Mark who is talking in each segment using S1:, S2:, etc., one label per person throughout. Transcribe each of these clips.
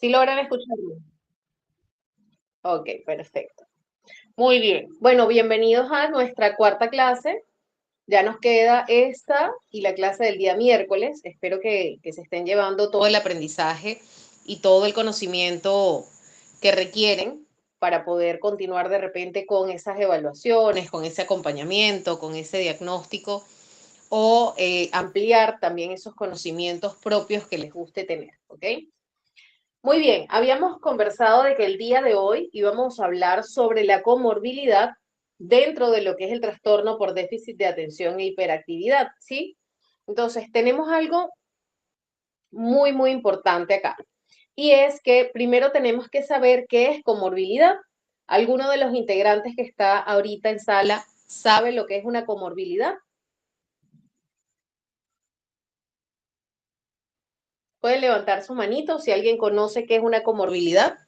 S1: ¿Sí logran escucharme? Ok, perfecto. Muy bien. Bueno, bienvenidos a nuestra cuarta clase. Ya nos queda esta y la clase del día miércoles. Espero que se estén llevando todo el aprendizaje y todo el conocimiento que requieren para poder continuar de repente con esas evaluaciones, con ese acompañamiento, con ese diagnóstico o ampliar también esos conocimientos propios que les guste tener, ¿ok? Muy bien, habíamos conversado de que el día de hoy íbamos a hablar sobre la comorbilidad dentro de lo que es el trastorno por déficit de atención e hiperactividad, ¿sí? Entonces, tenemos algo muy importante acá, y es que primero tenemos que saber qué es comorbilidad. ¿Alguno de los integrantes que está ahorita en sala sabe lo que es una comorbilidad? Puede levantar su manito si alguien conoce qué es una comorbilidad.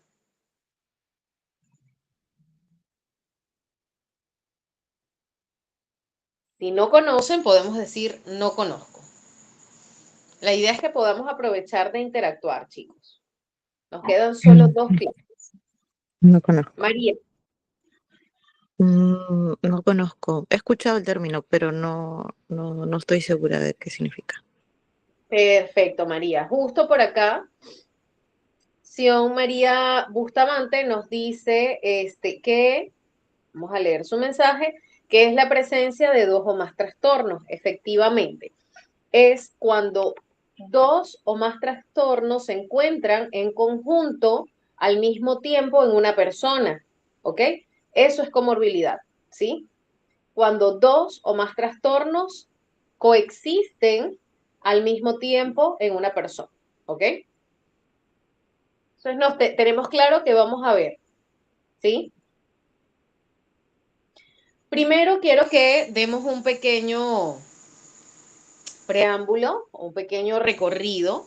S1: Si no conocen, podemos decir no conozco. La idea es que podamos aprovechar de interactuar, chicos. Nos quedan solo
S2: Mm,
S1: dos clases.
S2: No conozco.
S1: María,
S2: No conozco. He escuchado el término, pero no estoy segura de qué significa.
S1: perfecto, María. Justo por acá, Sion María Bustamante nos dice que, vamos a leer su mensaje, que es la presencia de dos o más trastornos. Efectivamente, es cuando dos o más trastornos se encuentran en conjunto al mismo tiempo en una persona, ¿ok? Eso es comorbilidad, ¿sí? Cuando dos o más trastornos coexisten al mismo tiempo en una persona, ¿ok? Entonces tenemos claro que vamos a ver, ¿sí? Primero quiero que demos un pequeño preámbulo, un pequeño recorrido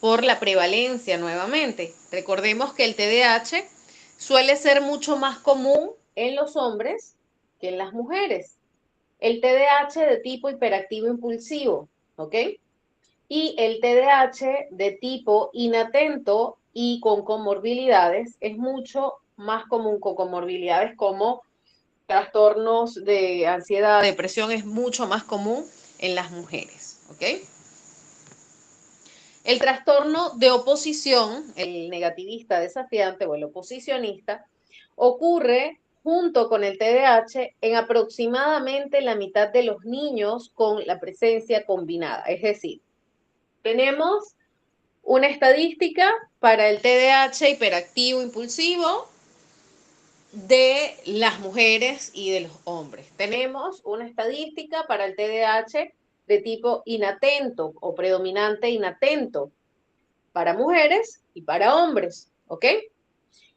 S1: por la prevalencia nuevamente. Recordemos que el TDAH suele ser mucho más común en los hombres que en las mujeres. El TDAH de tipo hiperactivo impulsivo, ¿ok? Y el TDAH de tipo inatento y con comorbilidades es mucho más común, con comorbilidades como trastornos de ansiedad, depresión, es mucho más común en las mujeres, ¿ok? El trastorno de oposición, el negativista desafiante o el oposicionista, ocurre junto con el TDAH en aproximadamente la mitad de los niños con la presencia combinada. Es decir, tenemos una estadística para el TDAH hiperactivo impulsivo de las mujeres y de los hombres. Tenemos una estadística para el TDAH de tipo inatento o predominante inatento para mujeres y para hombres, ¿ok?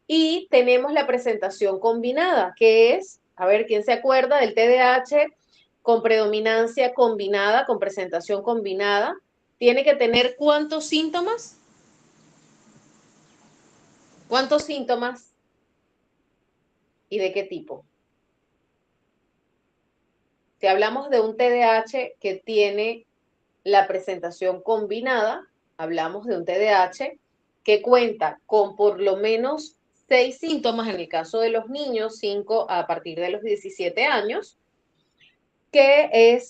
S1: Y tenemos la presentación combinada, que es, a ver, ¿quién se acuerda del TDAH con predominancia combinada, con presentación combinada? Tiene que tener ¿cuántos síntomas? ¿Cuántos síntomas y de qué tipo? Si hablamos de un TDAH que tiene la presentación combinada, hablamos de un TDAH que cuenta con por lo menos 6 síntomas, en el caso de los niños, 5 a partir de los 17 años, que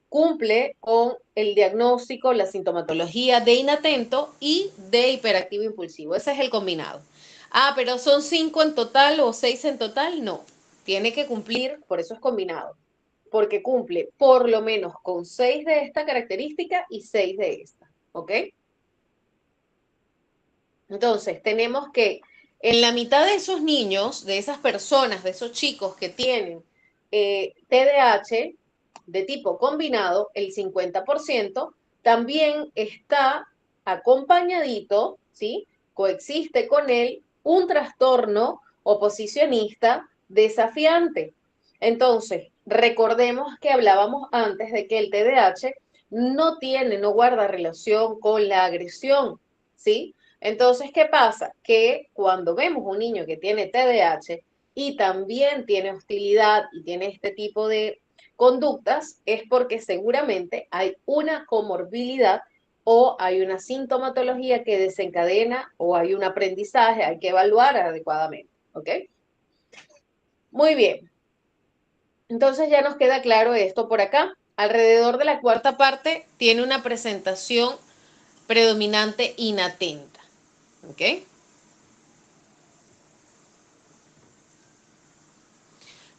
S1: cumple con el diagnóstico, la sintomatología de inatento y de hiperactivo impulsivo. Ese es el combinado. Ah, pero son 5 en total o 6 en total, no. Tiene que cumplir, por eso es combinado, porque cumple por lo menos con 6 de esta característica y 6 de esta, ¿ok? Entonces, tenemos que en la mitad de esos niños, de esas personas, de esos chicos que tienen TDAH de tipo combinado, el 50% también está acompañadito, ¿sí? Coexiste con él un trastorno oposicionista desafiante. Entonces, recordemos que hablábamos antes de que el TDAH no guarda relación con la agresión, ¿sí? Entonces, ¿qué pasa? Que cuando vemos un niño que tiene TDAH y también tiene hostilidad y tiene este tipo de conductas, es porque seguramente hay una comorbilidad o hay una sintomatología que desencadena o hay un aprendizaje, hay que evaluar adecuadamente, ¿ok? Muy bien. Entonces ya nos queda claro esto por acá. Alrededor de la cuarta parte tiene una presentación predominante inatenta, ¿ok?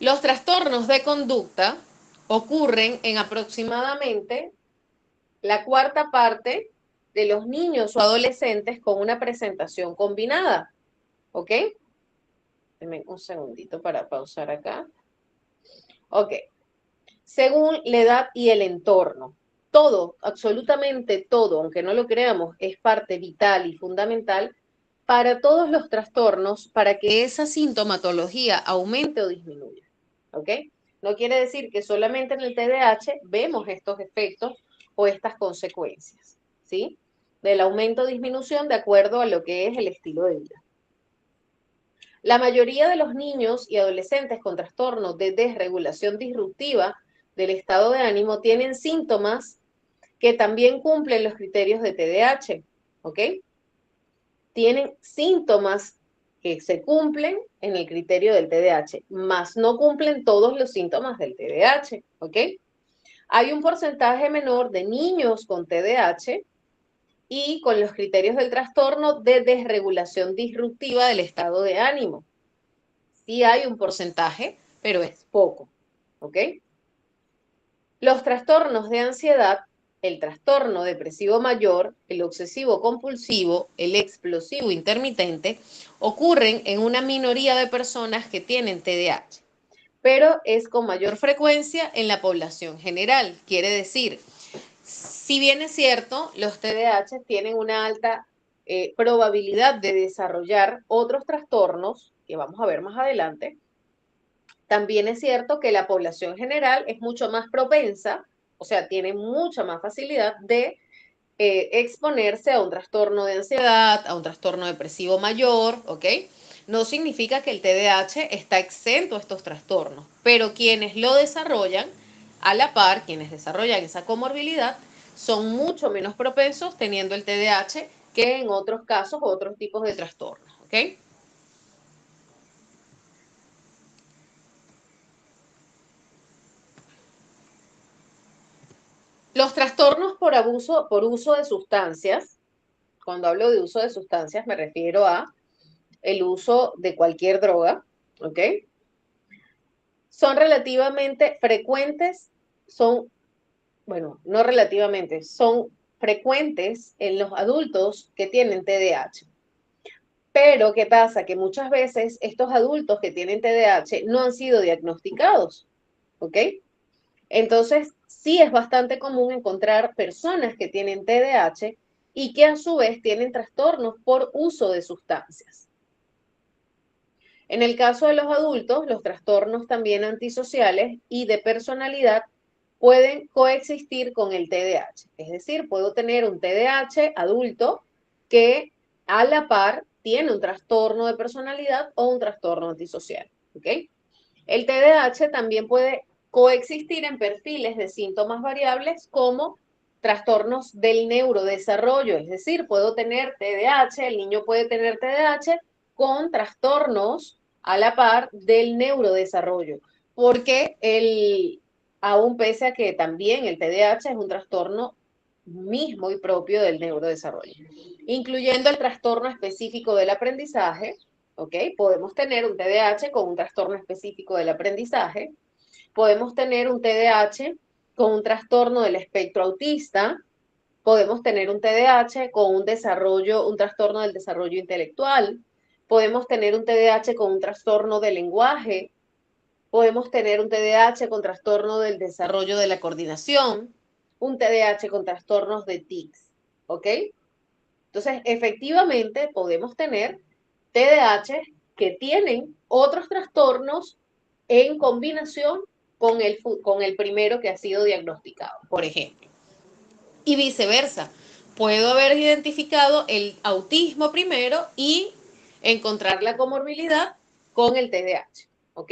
S1: Los trastornos de conducta ocurren en aproximadamente la cuarta parte de los niños o adolescentes con una presentación combinada, ¿ok? Denme un segundito para pausar acá. Ok. Según la edad y el entorno. Todo, absolutamente todo, aunque no lo creamos, es parte vital y fundamental para todos los trastornos para que esa sintomatología aumente o disminuya. ¿Ok? No quiere decir que solamente en el TDAH vemos estos efectos o estas consecuencias, ¿sí? Del aumento o disminución de acuerdo a lo que es el estilo de vida. La mayoría de los niños y adolescentes con trastornos de desregulación disruptiva del estado de ánimo tienen síntomas que también cumplen los criterios de TDAH, ¿ok? Tienen síntomas que se cumplen en el criterio del TDAH, más no cumplen todos los síntomas del TDAH, ¿ok? Hay un porcentaje menor de niños con TDAH y con los criterios del trastorno de desregulación disruptiva del estado de ánimo. Sí hay un porcentaje, pero es poco, ¿ok? Los trastornos de ansiedad, el trastorno depresivo mayor, el obsesivo compulsivo, el explosivo intermitente, ocurren en una minoría de personas que tienen TDAH, pero es con mayor frecuencia en la población general. Quiere decir, si bien es cierto, los TDAH tienen una alta probabilidad de desarrollar otros trastornos, que vamos a ver más adelante, también es cierto que la población general es mucho más propensa, o sea, tiene mucha más facilidad de exponerse a un trastorno de ansiedad, a un trastorno depresivo mayor, ¿ok? No significa que el TDAH está exento a estos trastornos, pero quienes lo desarrollan, a la par, quienes desarrollan esa comorbilidad, son mucho menos propensos teniendo el TDAH que en otros casos, otros tipos de trastornos, ¿ok? Los trastornos por uso de sustancias, cuando hablo de uso de sustancias me refiero a el uso de cualquier droga, ¿ok? Son relativamente frecuentes, bueno, no relativamente, son frecuentes en los adultos que tienen TDAH. Pero, ¿qué pasa? Que muchas veces estos adultos que tienen TDAH no han sido diagnosticados, ¿ok? Entonces, sí es bastante común encontrar personas que tienen TDAH y que a su vez tienen trastornos por uso de sustancias. En el caso de los adultos, los trastornos también antisociales y de personalidad pueden coexistir con el TDAH. Es decir, puedo tener un TDAH adulto que a la par tiene un trastorno de personalidad o un trastorno antisocial. ¿Ok? El TDAH también puede coexistir en perfiles de síntomas variables como trastornos del neurodesarrollo, es decir, puedo tener TDAH, el niño puede tener TDAH con trastornos a la par del neurodesarrollo, porque aún pese a que también el TDAH es un trastorno mismo y propio del neurodesarrollo, incluyendo el trastorno específico del aprendizaje, ¿ok? Podemos tener un TDAH con un trastorno específico del aprendizaje, podemos tener un TDAH con un trastorno del espectro autista, podemos tener un TDAH con un trastorno del desarrollo intelectual, podemos tener un TDAH con un trastorno del lenguaje, podemos tener un TDAH con trastorno del desarrollo de la coordinación, un TDAH con trastornos de tics, ¿ok? Entonces, efectivamente, podemos tener TDAH que tienen otros trastornos en combinación con el primero que ha sido diagnosticado, por ejemplo. Y viceversa. Puedo haber identificado el autismo primero y encontrar la comorbilidad con el TDAH. ¿Ok?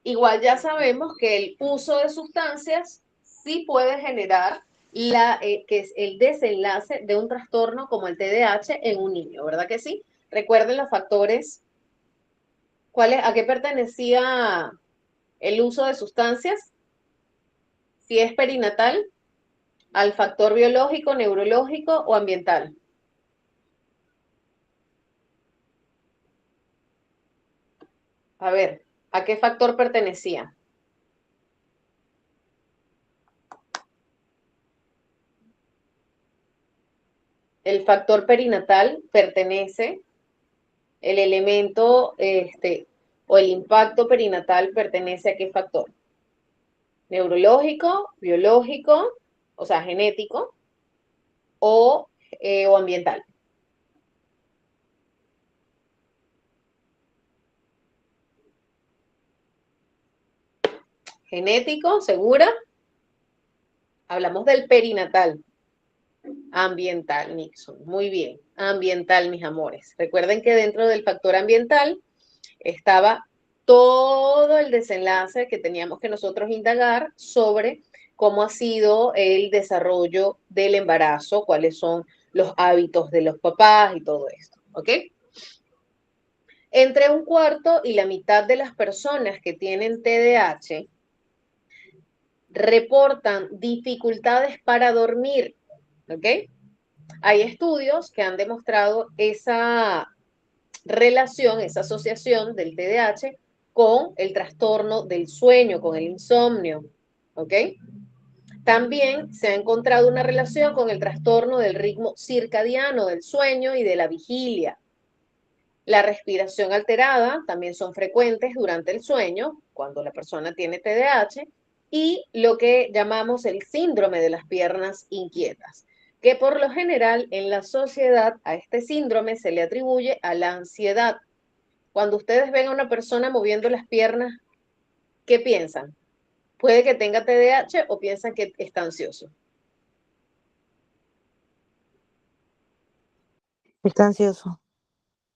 S1: Igual ya sabemos que el uso de sustancias sí puede generar que es el desenlace de un trastorno como el TDAH en un niño, ¿verdad que sí? Recuerden los factores, a qué pertenecía el uso de sustancias, si es perinatal, al factor biológico, neurológico o ambiental. A ver, ¿a qué factor pertenecía? El factor perinatal pertenece, el elemento o el impacto perinatal pertenece a qué factor? Neurológico, biológico, o sea, genético o ambiental. Genético, ¿segura? Hablamos del perinatal. Ambiental, Nixon. Muy bien. Ambiental, mis amores. Recuerden que dentro del factor ambiental estaba todo el desenlace que teníamos que nosotros indagar sobre cómo ha sido el desarrollo del embarazo, cuáles son los hábitos de los papás y todo esto, ¿ok? Entre un cuarto y la mitad de las personas que tienen TDAH reportan dificultades para dormir, ¿ok? Hay estudios que han demostrado esa relación, esa asociación del TDAH con el trastorno del sueño, con el insomnio, ¿ok? También se ha encontrado una relación con el trastorno del ritmo circadiano del sueño y de la vigilia. La respiración alterada también son frecuentes durante el sueño, cuando la persona tiene TDAH, y lo que llamamos el síndrome de las piernas inquietas, que por lo general en la sociedad a este síndrome se le atribuye a la ansiedad. Cuando ustedes ven a una persona moviendo las piernas, ¿qué piensan? Puede que tenga TDAH o piensan que está ansioso.
S2: Está ansioso.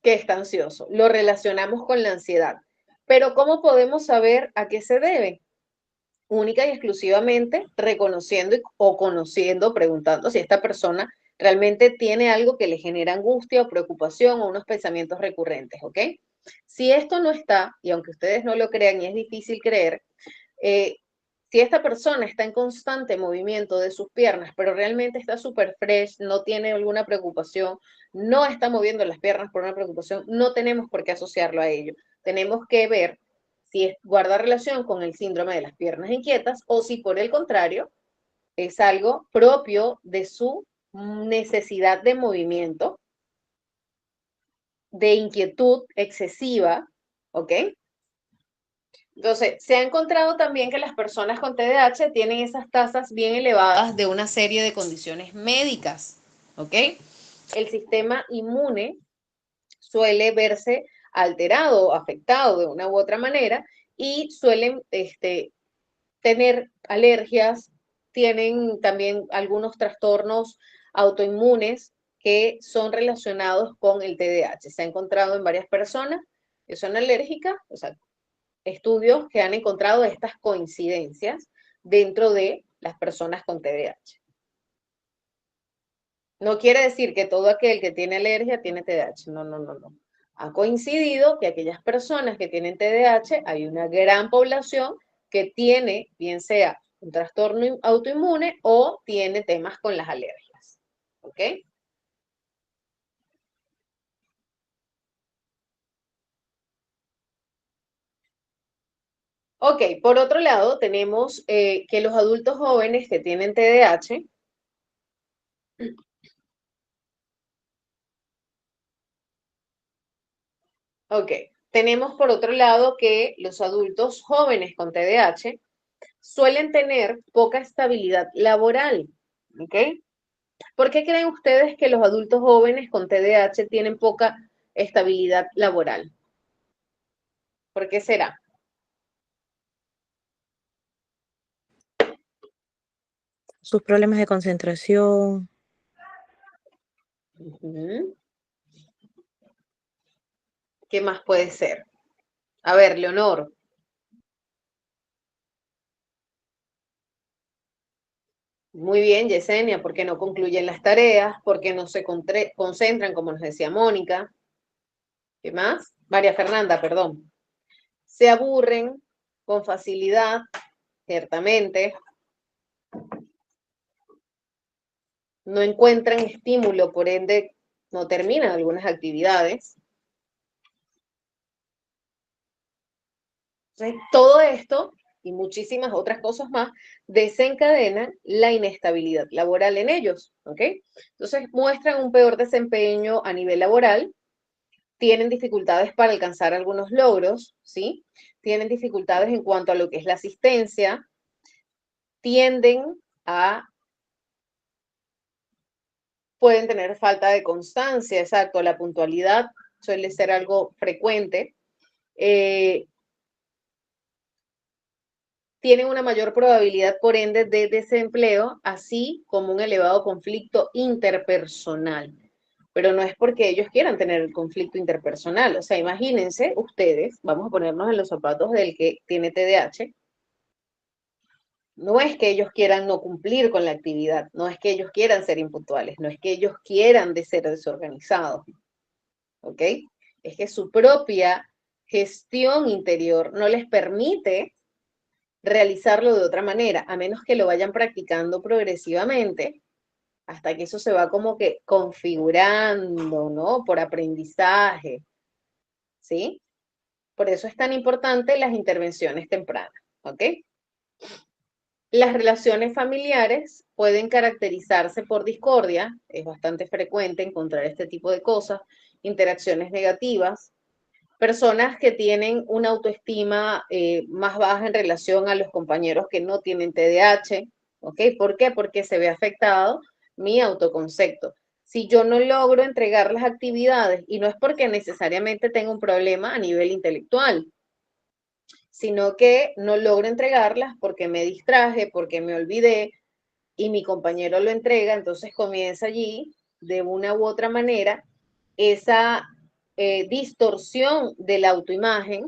S1: Que está ansioso. Lo relacionamos con la ansiedad. Pero ¿cómo podemos saber a qué se debe? Única y exclusivamente reconociendo o conociendo, preguntando si esta persona realmente tiene algo que le genera angustia o preocupación o unos pensamientos recurrentes, ¿ok? Si esto no está, y aunque ustedes no lo crean y es difícil creer, eh, si esta persona está en constante movimiento de sus piernas, pero realmente está súper fresh, no tiene alguna preocupación, no está moviendo las piernas por una preocupación, no tenemos por qué asociarlo a ello. Tenemos que ver si guarda relación con el síndrome de las piernas inquietas o si por el contrario es algo propio de su necesidad de movimiento, de inquietud excesiva, ¿ok? Entonces, se ha encontrado también que las personas con TDAH tienen esas tasas bien elevadas de una serie de condiciones médicas, ¿ok? El sistema inmune suele verse alterado, afectado de una u otra manera y suelen tener alergias, tienen también algunos trastornos autoinmunes que son relacionados con el TDAH. Se ha encontrado en varias personas que son alérgicas, o sea, estudios que han encontrado estas coincidencias dentro de las personas con TDAH. No quiere decir que todo aquel que tiene alergia tiene TDAH. No, no, no, no. Ha coincidido que aquellas personas que tienen TDAH, hay una gran población que tiene, bien sea un trastorno autoinmune o tiene temas con las alergias. ¿Ok? Ok, por otro lado, tenemos que los adultos jóvenes que tienen TDAH, ok, tenemos por otro lado que los adultos jóvenes con TDAH suelen tener poca estabilidad laboral, ¿ok? ¿Por qué creen ustedes que los adultos jóvenes con TDAH tienen poca estabilidad laboral? ¿Por qué será?
S2: Sus problemas de concentración.
S1: Ujú. ¿Qué más puede ser? A ver, Leonor. Muy bien, Yesenia, porque no concluyen las tareas, porque no se concentran, como nos decía Mónica. ¿Qué más? María Fernanda, perdón. Se aburren con facilidad, ciertamente. No encuentran estímulo, por ende no terminan algunas actividades. Entonces, todo esto y muchísimas otras cosas más desencadenan la inestabilidad laboral en ellos, ¿ok? Entonces, muestran un peor desempeño a nivel laboral, tienen dificultades para alcanzar algunos logros, ¿sí? Tienen dificultades en cuanto a lo que es la asistencia, tienden a, pueden tener falta de constancia, exacto, la puntualidad suele ser algo frecuente, eh, tienen una mayor probabilidad, por ende, de desempleo, así como un elevado conflicto interpersonal. Pero no es porque ellos quieran tener el conflicto interpersonal. O sea, imagínense ustedes, vamos a ponernos en los zapatos del que tiene TDAH, no es que ellos quieran no cumplir con la actividad, no es que ellos quieran ser impuntuales, no es que ellos quieran de ser desorganizados, ¿ok? Es que su propia gestión interior no les permite realizarlo de otra manera, a menos que lo vayan practicando progresivamente, hasta que eso se va como que configurando, ¿no? Por aprendizaje, ¿sí? Por eso es tan importante las intervenciones tempranas, ¿ok? Las relaciones familiares pueden caracterizarse por discordia, es bastante frecuente encontrar este tipo de cosas, interacciones negativas, personas que tienen una autoestima más baja en relación a los compañeros que no tienen TDAH, ¿ok? ¿Por qué? Porque se ve afectado mi autoconcepto. Si yo no logro entregar las actividades, y no es porque necesariamente tenga un problema a nivel intelectual, sino que no logro entregarlas porque me distraje, porque me olvidé y mi compañero lo entrega, entonces comienza allí de una u otra manera esa distorsión de la autoimagen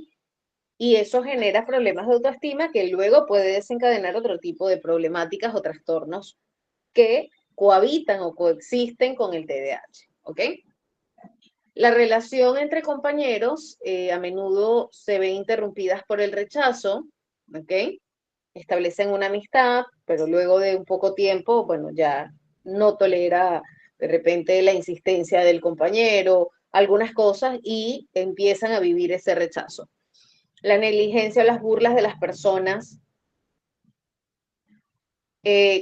S1: y eso genera problemas de autoestima que luego puede desencadenar otro tipo de problemáticas o trastornos que cohabitan o coexisten con el TDAH, ¿ok? La relación entre compañeros a menudo se ve interrumpidas por el rechazo, ¿ok? Establecen una amistad, pero luego de un poco tiempo, bueno, ya no tolera de repente la insistencia del compañero, algunas cosas y empiezan a vivir ese rechazo. La negligencia o las burlas de las personas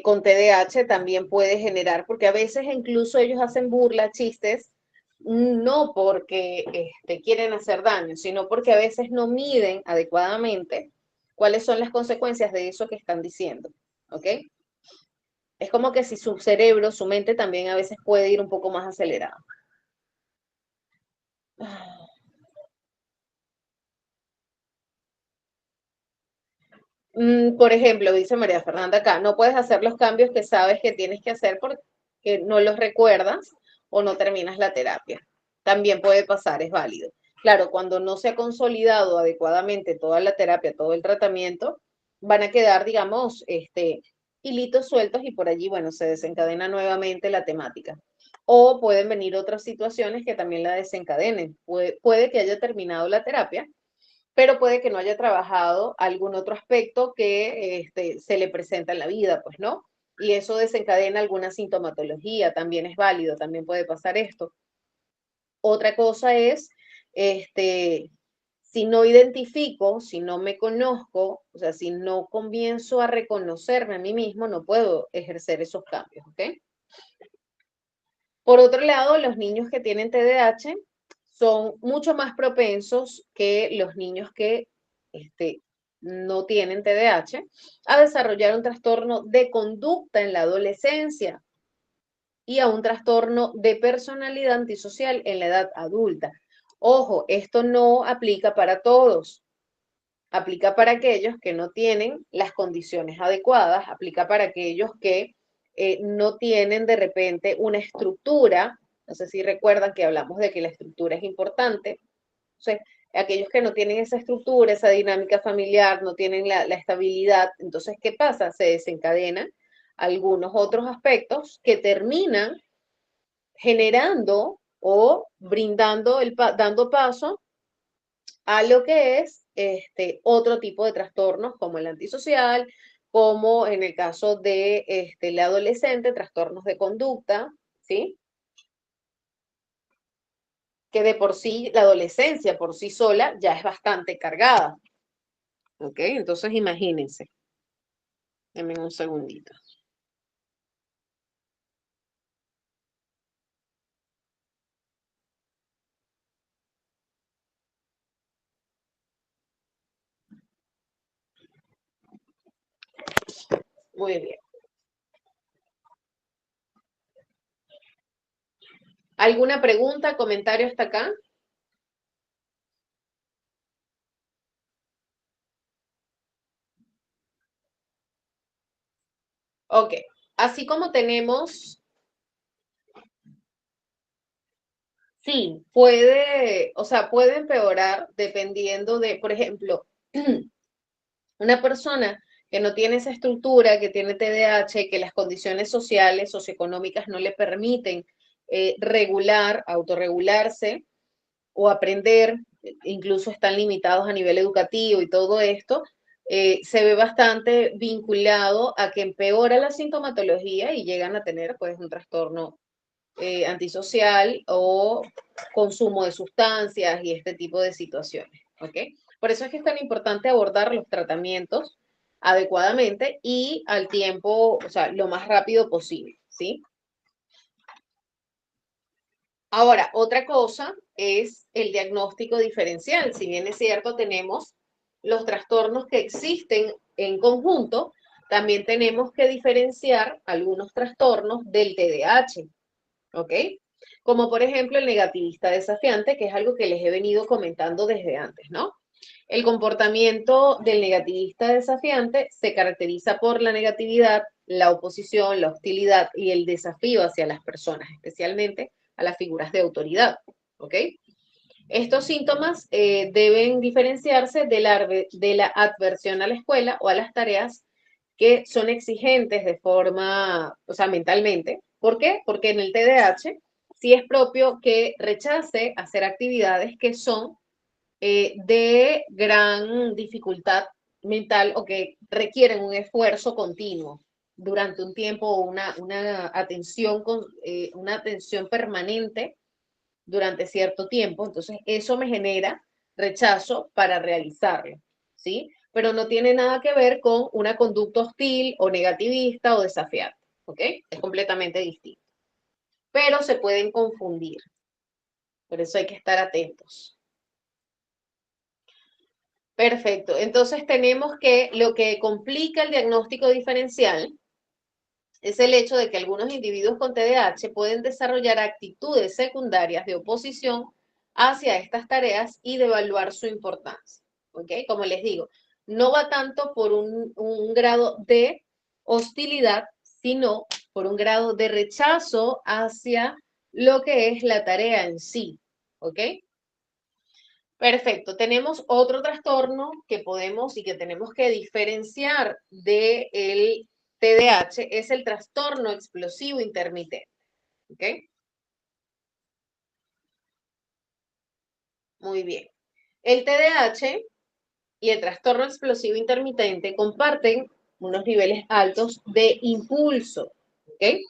S1: con TDAH también puede generar, porque a veces incluso ellos hacen burlas, chistes, no porque quieren hacer daño, sino porque a veces no miden adecuadamente cuáles son las consecuencias de eso que están diciendo, ¿ok? Es como que si su cerebro, su mente también a veces puede ir un poco más acelerado. Por ejemplo, dice María Fernanda acá, no puedes hacer los cambios que sabes que tienes que hacer porque no los recuerdas o no terminas la terapia. También puede pasar, es válido. Claro, cuando no se ha consolidado adecuadamente toda la terapia, todo el tratamiento, van a quedar, digamos, hilitos sueltos y por allí, bueno, se desencadena nuevamente la temática. O pueden venir otras situaciones que también la desencadenen. Puede que haya terminado la terapia, pero puede que no haya trabajado algún otro aspecto que se le presenta en la vida, pues, ¿no? Y eso desencadena alguna sintomatología, también es válido, también puede pasar esto. Otra cosa es, si no identifico, si no me conozco, o sea, si no comienzo a reconocerme a mí mismo, no puedo ejercer esos cambios, ¿ok? Por otro lado, los niños que tienen TDAH son mucho más propensos que los niños que no tienen TDAH a desarrollar un trastorno de conducta en la adolescencia y a un trastorno de personalidad antisocial en la edad adulta. Ojo, esto no aplica para todos. Aplica para aquellos que no tienen las condiciones adecuadas, aplica para aquellos que no tienen de repente una estructura. No sé si recuerdan que hablamos de que la estructura es importante. Entonces, aquellos que no tienen esa estructura, esa dinámica familiar, no tienen la estabilidad, entonces, ¿qué pasa? Se desencadena algunos otros aspectos que terminan generando o brindando, dando paso a lo que es otro tipo de trastornos como el antisocial, como en el caso de el adolescente, trastornos de conducta, ¿sí? Que de por sí la adolescencia por sí sola ya es bastante cargada, ¿ok? Entonces imagínense, denme un segundito. Muy bien. ¿Alguna pregunta, comentario hasta acá? Ok. Así como tenemos, sí, puede, o sea, puede empeorar dependiendo de, por ejemplo, una persona que no tiene esa estructura, que tiene TDAH, que las condiciones sociales, socioeconómicas no le permiten regular, autorregularse o aprender, incluso están limitados a nivel educativo y todo esto, se ve bastante vinculado a que empeora la sintomatología y llegan a tener pues un trastorno antisocial o consumo de sustancias y este tipo de situaciones, ¿ok? Por eso es que es tan importante abordar los tratamientos adecuadamente y al tiempo, o sea, lo más rápido posible, ¿sí? Ahora, otra cosa es el diagnóstico diferencial. Si bien es cierto, tenemos los trastornos que existen en conjunto, también tenemos que diferenciar algunos trastornos del TDAH, ¿ok? Como por ejemplo el negativista desafiante, que es algo que les he venido comentando desde antes, ¿no? El comportamiento del negativista desafiante se caracteriza por la negatividad, la oposición, la hostilidad y el desafío hacia las personas, especialmente a las figuras de autoridad, ¿ok? Estos síntomas deben diferenciarse de la adversión a la escuela o a las tareas que son exigentes de forma, o sea, mentalmente. ¿Por qué? Porque en el TDAH sí es propio que rechace hacer actividades que son de gran dificultad mental o que requieren un esfuerzo continuo durante un tiempo o una atención permanente durante cierto tiempo. Entonces, eso me genera rechazo para realizarlo, ¿sí? Pero no tiene nada que ver con una conducta hostil o negativista o desafiante, ¿ok? Es completamente distinto. Pero se pueden confundir, por eso hay que estar atentos. Perfecto. Entonces tenemos que lo que complica el diagnóstico diferencial es el hecho de que algunos individuos con TDAH pueden desarrollar actitudes secundarias de oposición hacia estas tareas y devaluar su importancia. ¿Ok? Como les digo, no va tanto por un grado de hostilidad, sino por un grado de rechazo hacia lo que es la tarea en sí. ¿Ok? Perfecto. Tenemos otro trastorno que podemos y que tenemos que diferenciar del TDAH, es el trastorno explosivo intermitente. ¿Ok? Muy bien. El TDAH y el trastorno explosivo intermitente comparten unos niveles altos de impulso. ¿Ok?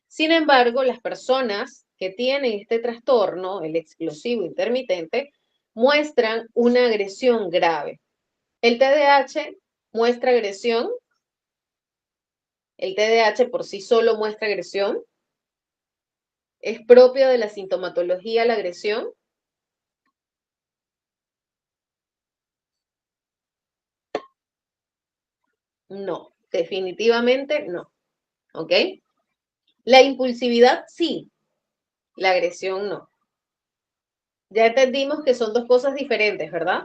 S1: Sin embargo, las personas que tienen este trastorno, el explosivo intermitente, muestran una agresión grave. El TDAH muestra agresión. El TDAH por sí solo muestra agresión. ¿Es propio de la sintomatología la agresión? No, definitivamente no. ¿Ok? La impulsividad sí, la agresión no. Ya entendimos que son dos cosas diferentes, ¿verdad?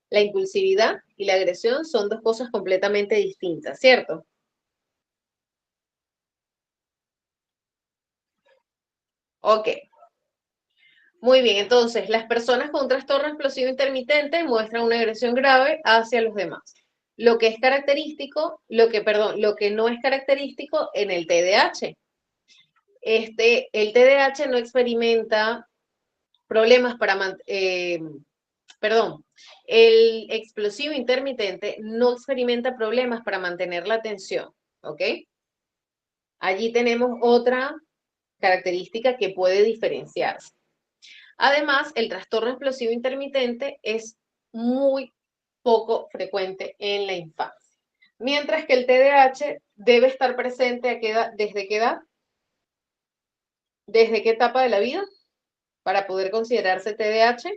S1: La impulsividad y la agresión son dos cosas completamente distintas, ¿cierto? Ok, muy bien. Entonces, las personas con trastorno explosivo intermitente muestran una agresión grave hacia los demás. lo que es característico, lo que no es característico en el TDAH. El TDAH no experimenta problemas el explosivo intermitente no experimenta problemas para mantener la atención, ¿ok? Allí tenemos otra característica que puede diferenciarse. Además, el trastorno explosivo intermitente es muy poco frecuente en la infancia, mientras que el TDAH debe estar presente ¿desde qué edad? ¿Desde qué etapa de la vida para poder considerarse TDAH?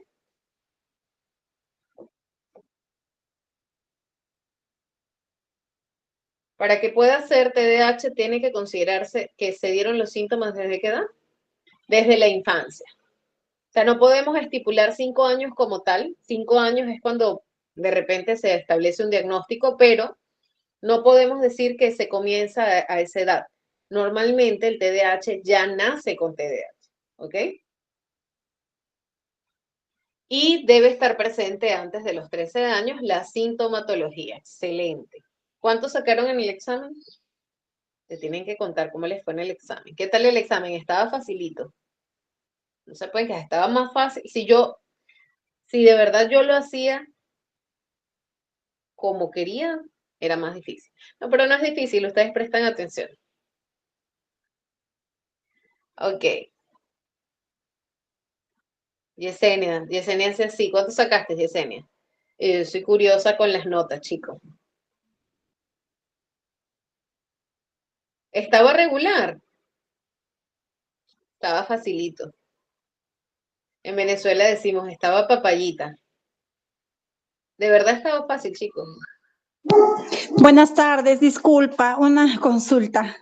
S1: Para que pueda ser TDAH tiene que considerarse que se dieron los síntomas ¿desde qué edad? Desde la infancia. O sea, no podemos estipular 5 años como tal. 5 años es cuando de repente se establece un diagnóstico, pero no podemos decir que se comienza a esa edad. Normalmente el TDAH ya nace con TDAH, ¿ok? Y debe estar presente antes de los 13 años la sintomatología. Excelente. ¿Cuántos sacaron en el examen? Te tienen que contar cómo les fue en el examen. ¿Qué tal el examen? Estaba facilito. No se pueden quejar, estaba más fácil. Si de verdad yo lo hacía como quería, era más difícil. No, pero no es difícil, ustedes prestan atención. Ok. Yesenia hace así. ¿Cuánto sacaste, Yesenia? Soy curiosa con las notas, chicos. Estaba regular, estaba facilito. En Venezuela decimos, estaba papayita. De verdad estaba fácil, chicos.
S3: Buenas tardes, disculpa, una consulta.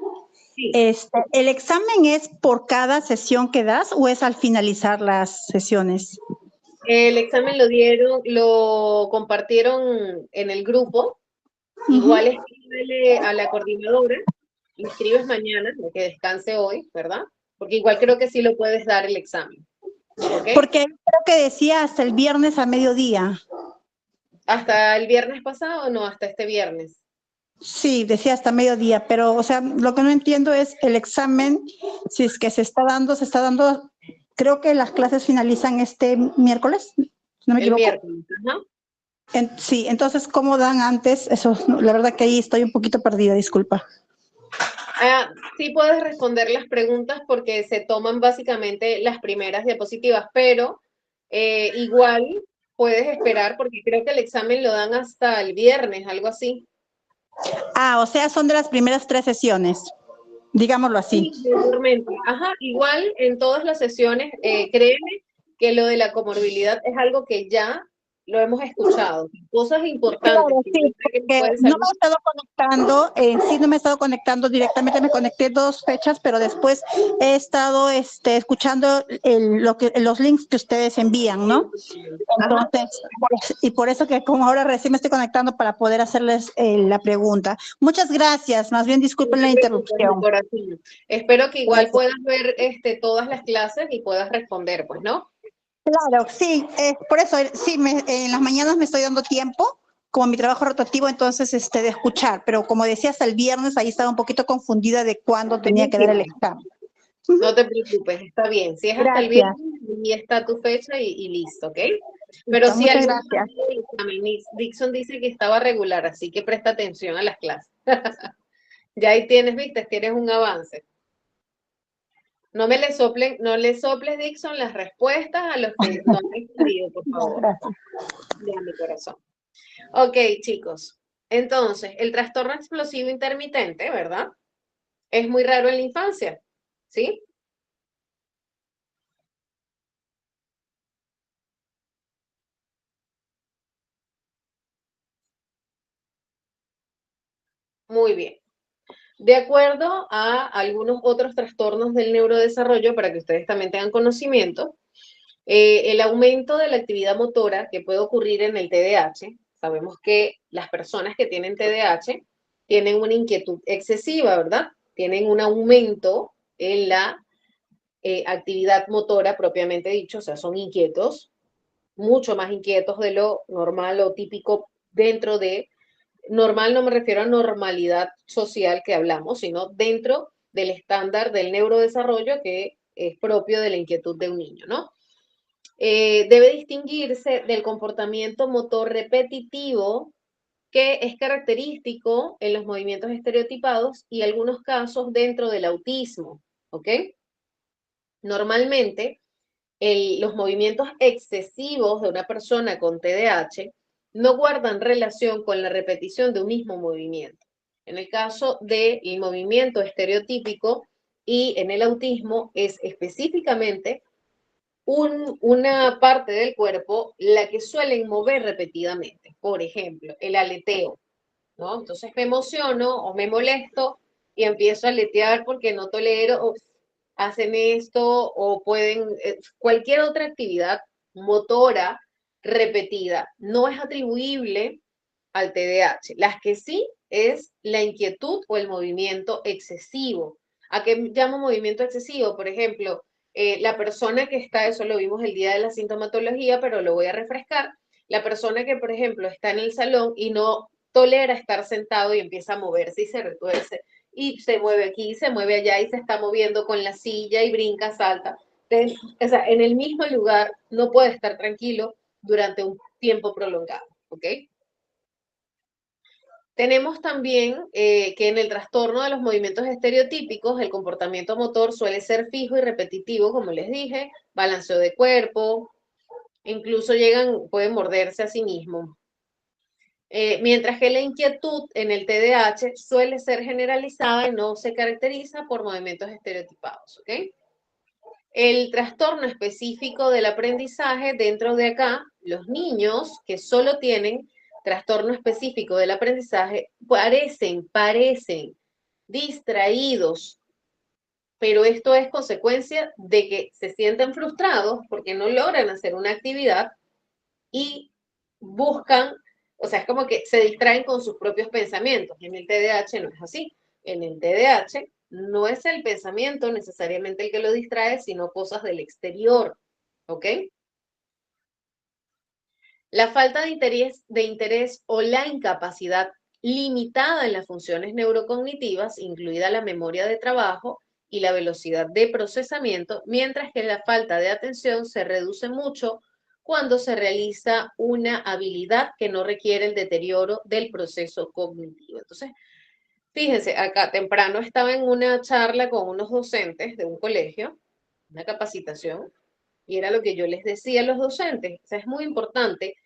S1: Sí.
S3: ¿El examen es por cada sesión que das o es al finalizar las sesiones?
S1: El examen lo compartieron en el grupo. Igual escríbele a la coordinadora, le escribes mañana, de que descanse hoy, ¿verdad? Porque igual creo que sí lo puedes dar el examen. ¿Ok?
S3: Porque creo que decía hasta el viernes a mediodía.
S1: ¿Hasta el viernes pasado o no? Hasta este viernes.
S3: Sí, decía hasta mediodía, pero, o sea, lo que no entiendo es el examen, si es que se está dando, creo que las clases finalizan este miércoles, si no me
S1: El
S3: equivoco.
S1: miércoles, ajá.
S3: Sí, entonces, ¿cómo dan antes? Eso, la verdad que ahí estoy un poquito perdida, disculpa.
S1: Sí puedes responder las preguntas porque se toman básicamente las primeras diapositivas, pero igual puedes esperar porque creo que el examen lo dan hasta el viernes, algo así.
S3: O sea, son de las primeras 3 sesiones, digámoslo así.
S1: Sí, mayormente. Ajá, igual en todas las sesiones, créeme que lo de la comorbilidad es algo que ya lo hemos escuchado. Cosas importantes
S3: Claro,
S1: que yo
S3: sí,
S1: sé que no
S3: porque
S1: pueden
S3: no
S1: salir.
S3: me he estado conectando, sí no me he estado conectando directamente, me conecté 2 fechas, pero después he estado escuchando los links que ustedes envían, ¿no?
S1: Ajá.
S3: Entonces, y por eso que como ahora recién me estoy conectando para poder hacerles la pregunta. Muchas gracias, más bien
S1: No
S3: disculpen
S1: te
S3: la
S1: preocupes, mi
S3: interrupción.
S1: corazón. Espero que igual
S3: Gracias.
S1: puedas ver todas las clases y puedas responder, pues, ¿no?
S3: Claro, sí, por eso, sí, en las mañanas me estoy dando tiempo, como mi trabajo rotativo, entonces, de escuchar, pero como decía, hasta el viernes ahí estaba un poquito confundida de cuándo
S1: Es
S3: tenía
S1: un
S3: que dar el
S1: tiempo.
S3: examen.
S1: No te preocupes, está bien. Si es hasta el
S3: Gracias.
S1: viernes, y está tu fecha y listo, ¿ok? Pero
S3: Listo,
S1: si
S3: muchas
S1: alguna
S3: gracias.
S1: del examen, Dixon dice que estaba regular, así que presta atención a las clases. Ya ahí tienes, viste, tienes un avance. No le soples, Dixon, las respuestas a los que no han entendido, por favor.
S3: Gracias.
S1: Ya, mi corazón. Ok, chicos. Entonces, el trastorno explosivo intermitente, ¿verdad? Es muy raro en la infancia, ¿sí? Muy bien. De acuerdo a algunos otros trastornos del neurodesarrollo, para que ustedes también tengan conocimiento, el aumento de la actividad motora que puede ocurrir en el TDAH, sabemos que las personas que tienen TDAH tienen una inquietud excesiva, ¿verdad? Tienen un aumento en la actividad motora propiamente dicho, o sea, son inquietos, mucho más inquietos de lo normal o típico dentro de Normal no me refiero a normalidad social que hablamos, sino dentro del estándar del neurodesarrollo que es propio de la inquietud de un niño, ¿no? Debe distinguirse del comportamiento motor repetitivo que es característico en los movimientos estereotipados y algunos casos dentro del autismo, ¿ok? Normalmente, los movimientos excesivos de una persona con TDAH no guardan relación con la repetición de un mismo movimiento. En el caso del movimiento estereotípico y en el autismo es específicamente una parte del cuerpo la que suelen mover repetidamente. Por ejemplo, el aleteo, ¿no? Entonces me emociono o me molesto y empiezo a aletear porque no tolero, o hacen esto o pueden, cualquier otra actividad motora repetida no es atribuible al TDAH. Las que sí es la inquietud o el movimiento excesivo. ¿A qué llamo movimiento excesivo? Por ejemplo, la persona que está, eso lo vimos el día de la sintomatología, pero lo voy a refrescar. La persona que, por ejemplo, está en el salón y no tolera estar sentado y empieza a moverse y se retuerce y se mueve aquí, se mueve allá y se está moviendo con la silla y brinca, salta. O sea, en el mismo lugar no puede estar tranquilo durante un tiempo prolongado, ¿ok? Tenemos también que en el trastorno de los movimientos estereotípicos, el comportamiento motor suele ser fijo y repetitivo, como les dije, balanceo de cuerpo, incluso pueden morderse a sí mismos. Mientras que la inquietud en el TDAH suele ser generalizada y no se caracteriza por movimientos estereotipados, ¿ok? El trastorno específico del aprendizaje, dentro de acá, los niños que solo tienen trastorno específico del aprendizaje parecen distraídos, pero esto es consecuencia de que se sienten frustrados porque no logran hacer una actividad y buscan, o sea, es como que se distraen con sus propios pensamientos. En el TDAH no es así. En el TDAH no es el pensamiento necesariamente el que lo distrae, sino cosas del exterior, ¿ok? La falta de interés o la incapacidad limitada en las funciones neurocognitivas, incluida la memoria de trabajo y la velocidad de procesamiento, mientras que la falta de atención se reduce mucho cuando se realiza una habilidad que no requiere el deterioro del proceso cognitivo. Entonces, fíjense, acá temprano estaba en una charla con unos docentes de un colegio, una capacitación, y era lo que yo les decía a los docentes. O sea, es muy importante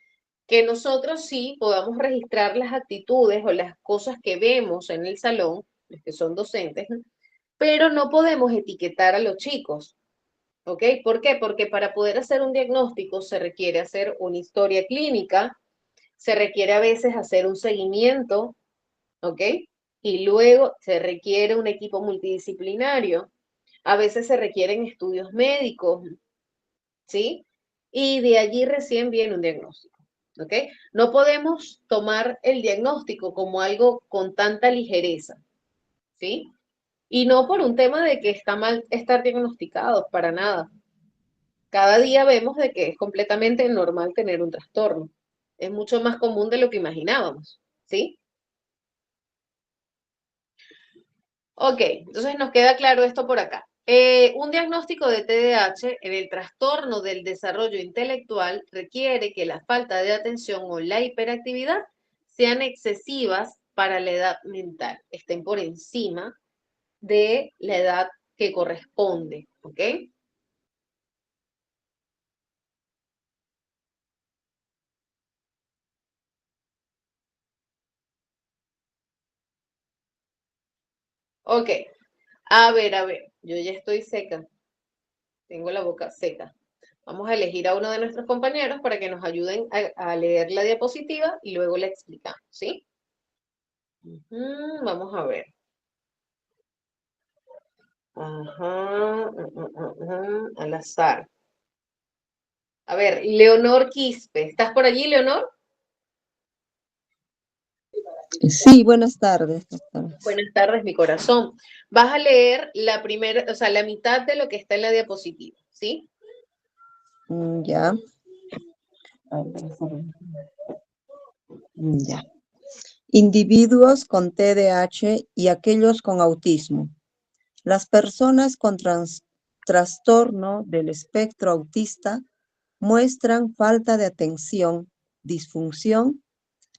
S1: que nosotros sí podamos registrar las actitudes o las cosas que vemos en el salón, los que son docentes, ¿no? Pero no podemos etiquetar a los chicos, ¿ok? ¿Por qué? Porque para poder hacer un diagnóstico se requiere hacer una historia clínica, se requiere a veces hacer un seguimiento, ¿ok? Y luego se requiere un equipo multidisciplinario, a veces se requieren estudios médicos, ¿sí? Y de allí recién viene un diagnóstico, ¿ok? No podemos tomar el diagnóstico como algo con tanta ligereza, ¿sí? Y no por un tema de que está mal estar diagnosticados, para nada. Cada día vemos de que es completamente normal tener un trastorno. Es mucho más común de lo que imaginábamos, ¿sí? Ok, entonces nos queda claro esto por acá. Un diagnóstico de TDAH en el trastorno del desarrollo intelectual requiere que la falta de atención o la hiperactividad sean excesivas para la edad mental, estén por encima de la edad que corresponde, ¿ok? Ok, a ver, yo ya estoy seca, tengo la boca seca. Vamos a elegir a uno de nuestros compañeros para que nos ayuden a leer la diapositiva y luego la explicamos, ¿sí? Vamos a ver. Ajá, al azar. A ver, Leonor Quispe. ¿Estás por allí, Leonor?
S4: Sí, buenas tardes, doctora.
S1: Buenas tardes, mi corazón. Vas a leer la primera, o sea, la mitad de lo que está en la diapositiva, ¿sí?
S4: Ya. A ver, ya. individuos con TDAH y aquellos con autismo. Las personas con trastorno del espectro autista muestran falta de atención, disfunción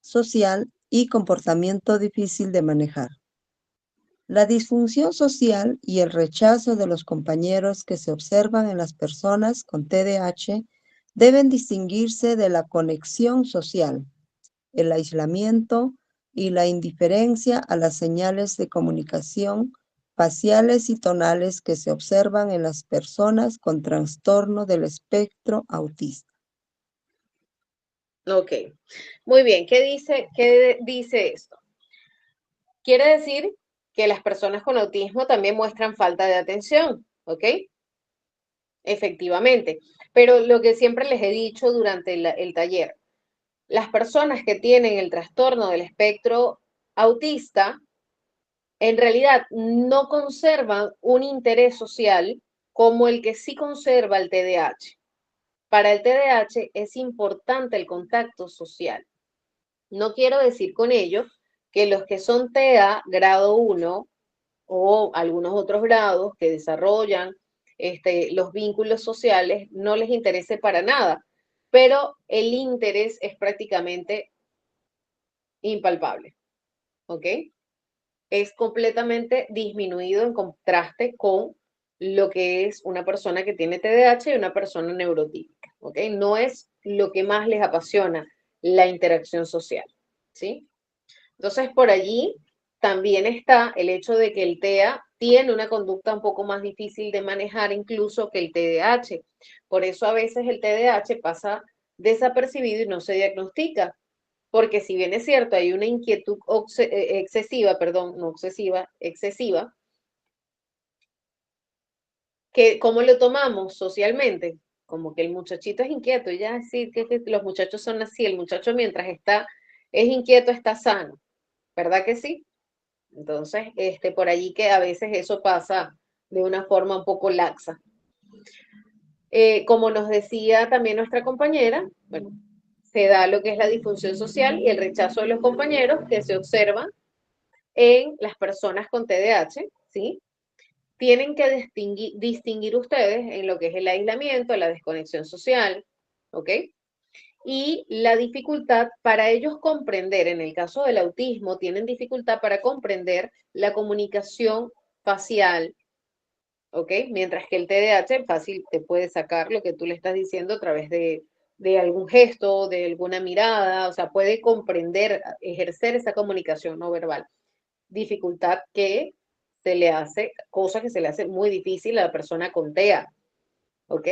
S4: social y comportamiento difícil de manejar. La disfunción social y el rechazo de los compañeros que se observan en las personas con TDAH deben distinguirse de la conexión social, el aislamiento y la indiferencia a las señales de comunicación faciales y tonales que se observan en las personas con trastorno del espectro autista.
S1: Ok, muy bien. ¿Qué dice esto? Quiere decir que las personas con autismo también muestran falta de atención, ¿ok? Efectivamente. Pero lo que siempre les he dicho durante el taller, las personas que tienen el trastorno del espectro autista, en realidad no conservan un interés social como el que sí conserva el TDAH. Para el TDAH es importante el contacto social. No quiero decir con ello que los que son TEA grado 1 o algunos otros grados que desarrollan los vínculos sociales no les interese para nada, pero el interés es prácticamente impalpable, ¿ok? Es completamente disminuido en contraste con lo que es una persona que tiene TDAH y una persona neurotípica, ¿ok? No es lo que más les apasiona la interacción social, ¿sí? Entonces, por allí también está el hecho de que el TEA tiene una conducta un poco más difícil de manejar incluso que el TDAH. Por eso a veces el TDAH pasa desapercibido y no se diagnostica, porque si bien es cierto, hay una inquietud excesiva, perdón, no obsesiva, excesiva, que ¿cómo lo tomamos socialmente? Como que el muchachito es inquieto, y ya decir que los muchachos son así, el muchacho mientras es inquieto está sano, ¿verdad que sí? Entonces, por allí que a veces eso pasa de una forma un poco laxa. Como nos decía también nuestra compañera, bueno, se da lo que es la disfunción social y el rechazo de los compañeros que se observan en las personas con TDAH, ¿sí? Tienen que distinguir ustedes en lo que es el aislamiento, la desconexión social, ¿ok? Y la dificultad para ellos comprender, en el caso del autismo, tienen dificultad para comprender la comunicación facial, ¿ok? Mientras que el TDAH fácil te puede sacar lo que tú le estás diciendo a través de algún gesto, de alguna mirada, o sea, puede comprender, ejercer esa comunicación no verbal. Dificultad que se le hace, cosa que se le hace muy difícil a la persona con TEA, ¿ok?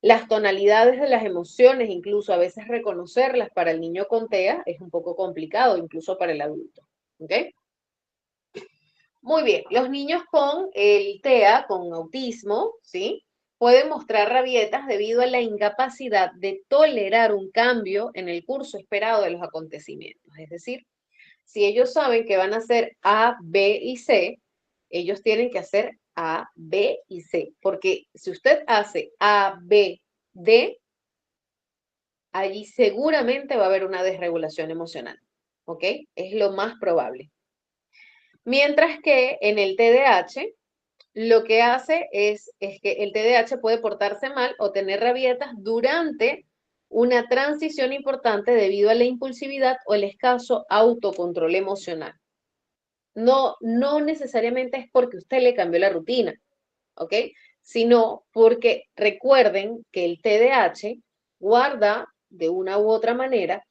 S1: Las tonalidades de las emociones, incluso a veces reconocerlas para el niño con TEA es un poco complicado, incluso para el adulto, ¿ok? Muy bien, los niños con el TEA, con autismo, ¿sí? Pueden mostrar rabietas debido a la incapacidad de tolerar un cambio en el curso esperado de los acontecimientos. Es decir, si ellos saben que van a hacer A, B y C, ellos tienen que hacer A, B y C, porque si usted hace A, B, D, allí seguramente va a haber una desregulación emocional, ¿ok? Es lo más probable. Mientras que en el TDAH, lo que hace es que el TDAH puede portarse mal o tener rabietas durante una transición importante debido a la impulsividad o el escaso autocontrol emocional. No necesariamente es porque usted le cambió la rutina, ¿ok? Sino porque recuerden que el TDAH guarda de una u otra manera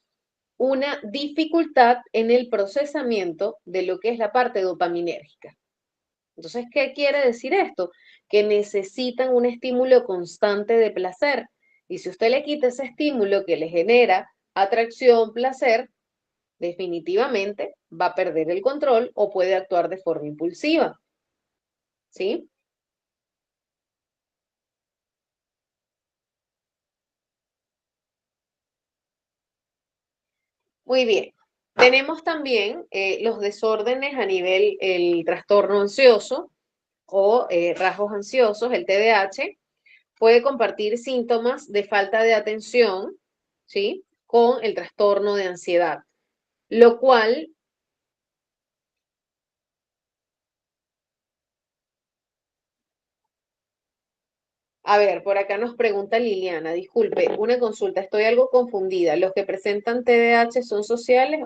S1: una dificultad en el procesamiento de lo que es la parte dopaminérgica. Entonces, ¿qué quiere decir esto? Que necesitan un estímulo constante de placer. Y si usted le quita ese estímulo que le genera atracción, placer, definitivamente va a perder el control o puede actuar de forma impulsiva. ¿Sí? Muy bien. Tenemos también los desórdenes a nivel el trastorno ansioso o rasgos ansiosos, el TDAH, puede compartir síntomas de falta de atención, ¿sí? Con el trastorno de ansiedad, lo cual A ver, por acá nos pregunta Liliana, disculpe, una consulta, estoy algo confundida. ¿Los que presentan TDAH son sociales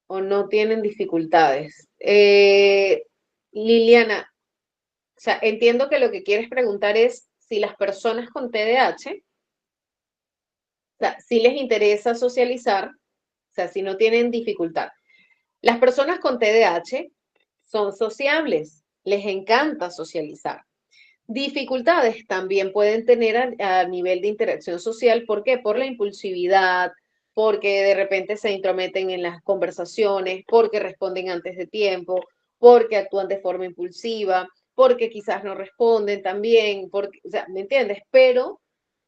S1: o no tienen dificultades? Liliana, o sea, entiendo que lo que quieres preguntar es si las personas con TDAH, o sea, si les interesa socializar, o sea, si no tienen dificultad. Las personas con TDAH son sociables, les encanta socializar. Dificultades también pueden tener a nivel de interacción social. ¿Por qué? Por la impulsividad, porque de repente se intrometen en las conversaciones, porque responden antes de tiempo, porque actúan de forma impulsiva, porque quizás no responden también, porque, o sea, ¿me entiendes? Pero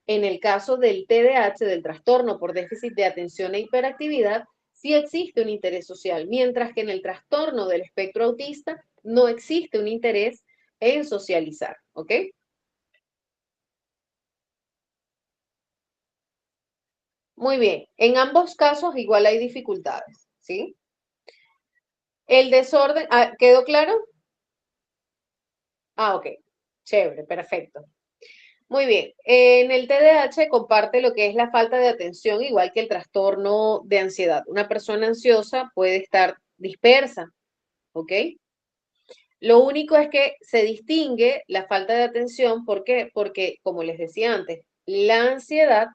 S1: en el caso del TDAH, del trastorno por déficit de atención e hiperactividad, sí existe un interés social, mientras que en el trastorno del espectro autista no existe un interés en socializar, ¿ok? Muy bien, en ambos casos igual hay dificultades, ¿sí? El desorden, ¿quedó claro? Ok, chévere, perfecto. Muy bien, en el TDAH comparte lo que es la falta de atención, igual que el trastorno de ansiedad. Una persona ansiosa puede estar dispersa, ¿ok? Lo único es que se distingue la falta de atención, ¿por qué? Porque, como les decía antes, la ansiedad,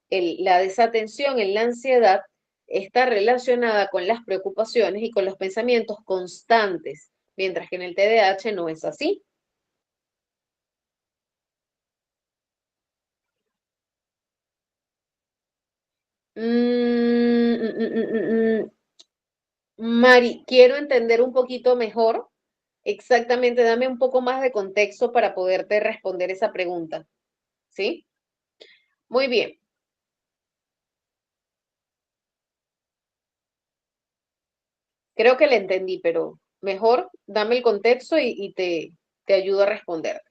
S1: la desatención en la ansiedad está relacionada con las preocupaciones y con los pensamientos constantes, mientras que en el TDAH no es así. Mari, quiero entender un poquito mejor. Exactamente, dame un poco más de contexto para poderte responder esa pregunta. ¿Sí? Muy bien. Creo que le entendí, pero mejor dame el contexto y te ayudo a responder.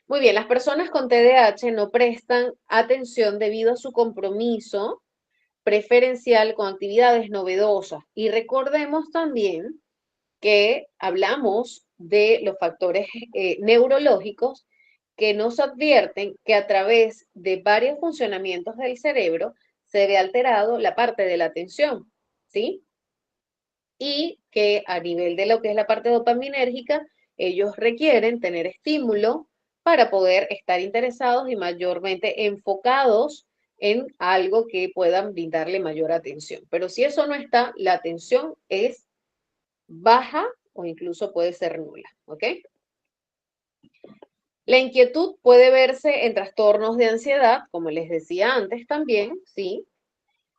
S1: Muy bien, las personas con TDAH no prestan atención debido a su compromiso preferencial con actividades novedosas. Y recordemos también que hablamos de los factores neurológicos que nos advierten que a través de varios funcionamientos del cerebro se ve alterado la parte de la atención, ¿sí? Y que a nivel de lo que es la parte dopaminérgica, ellos requieren tener estímulo para poder estar interesados y mayormente enfocados en algo que puedan brindarle mayor atención. Pero si eso no está, la atención es baja o incluso puede ser nula, ¿ok? La inquietud puede verse en trastornos de ansiedad, como les decía antes también, ¿sí?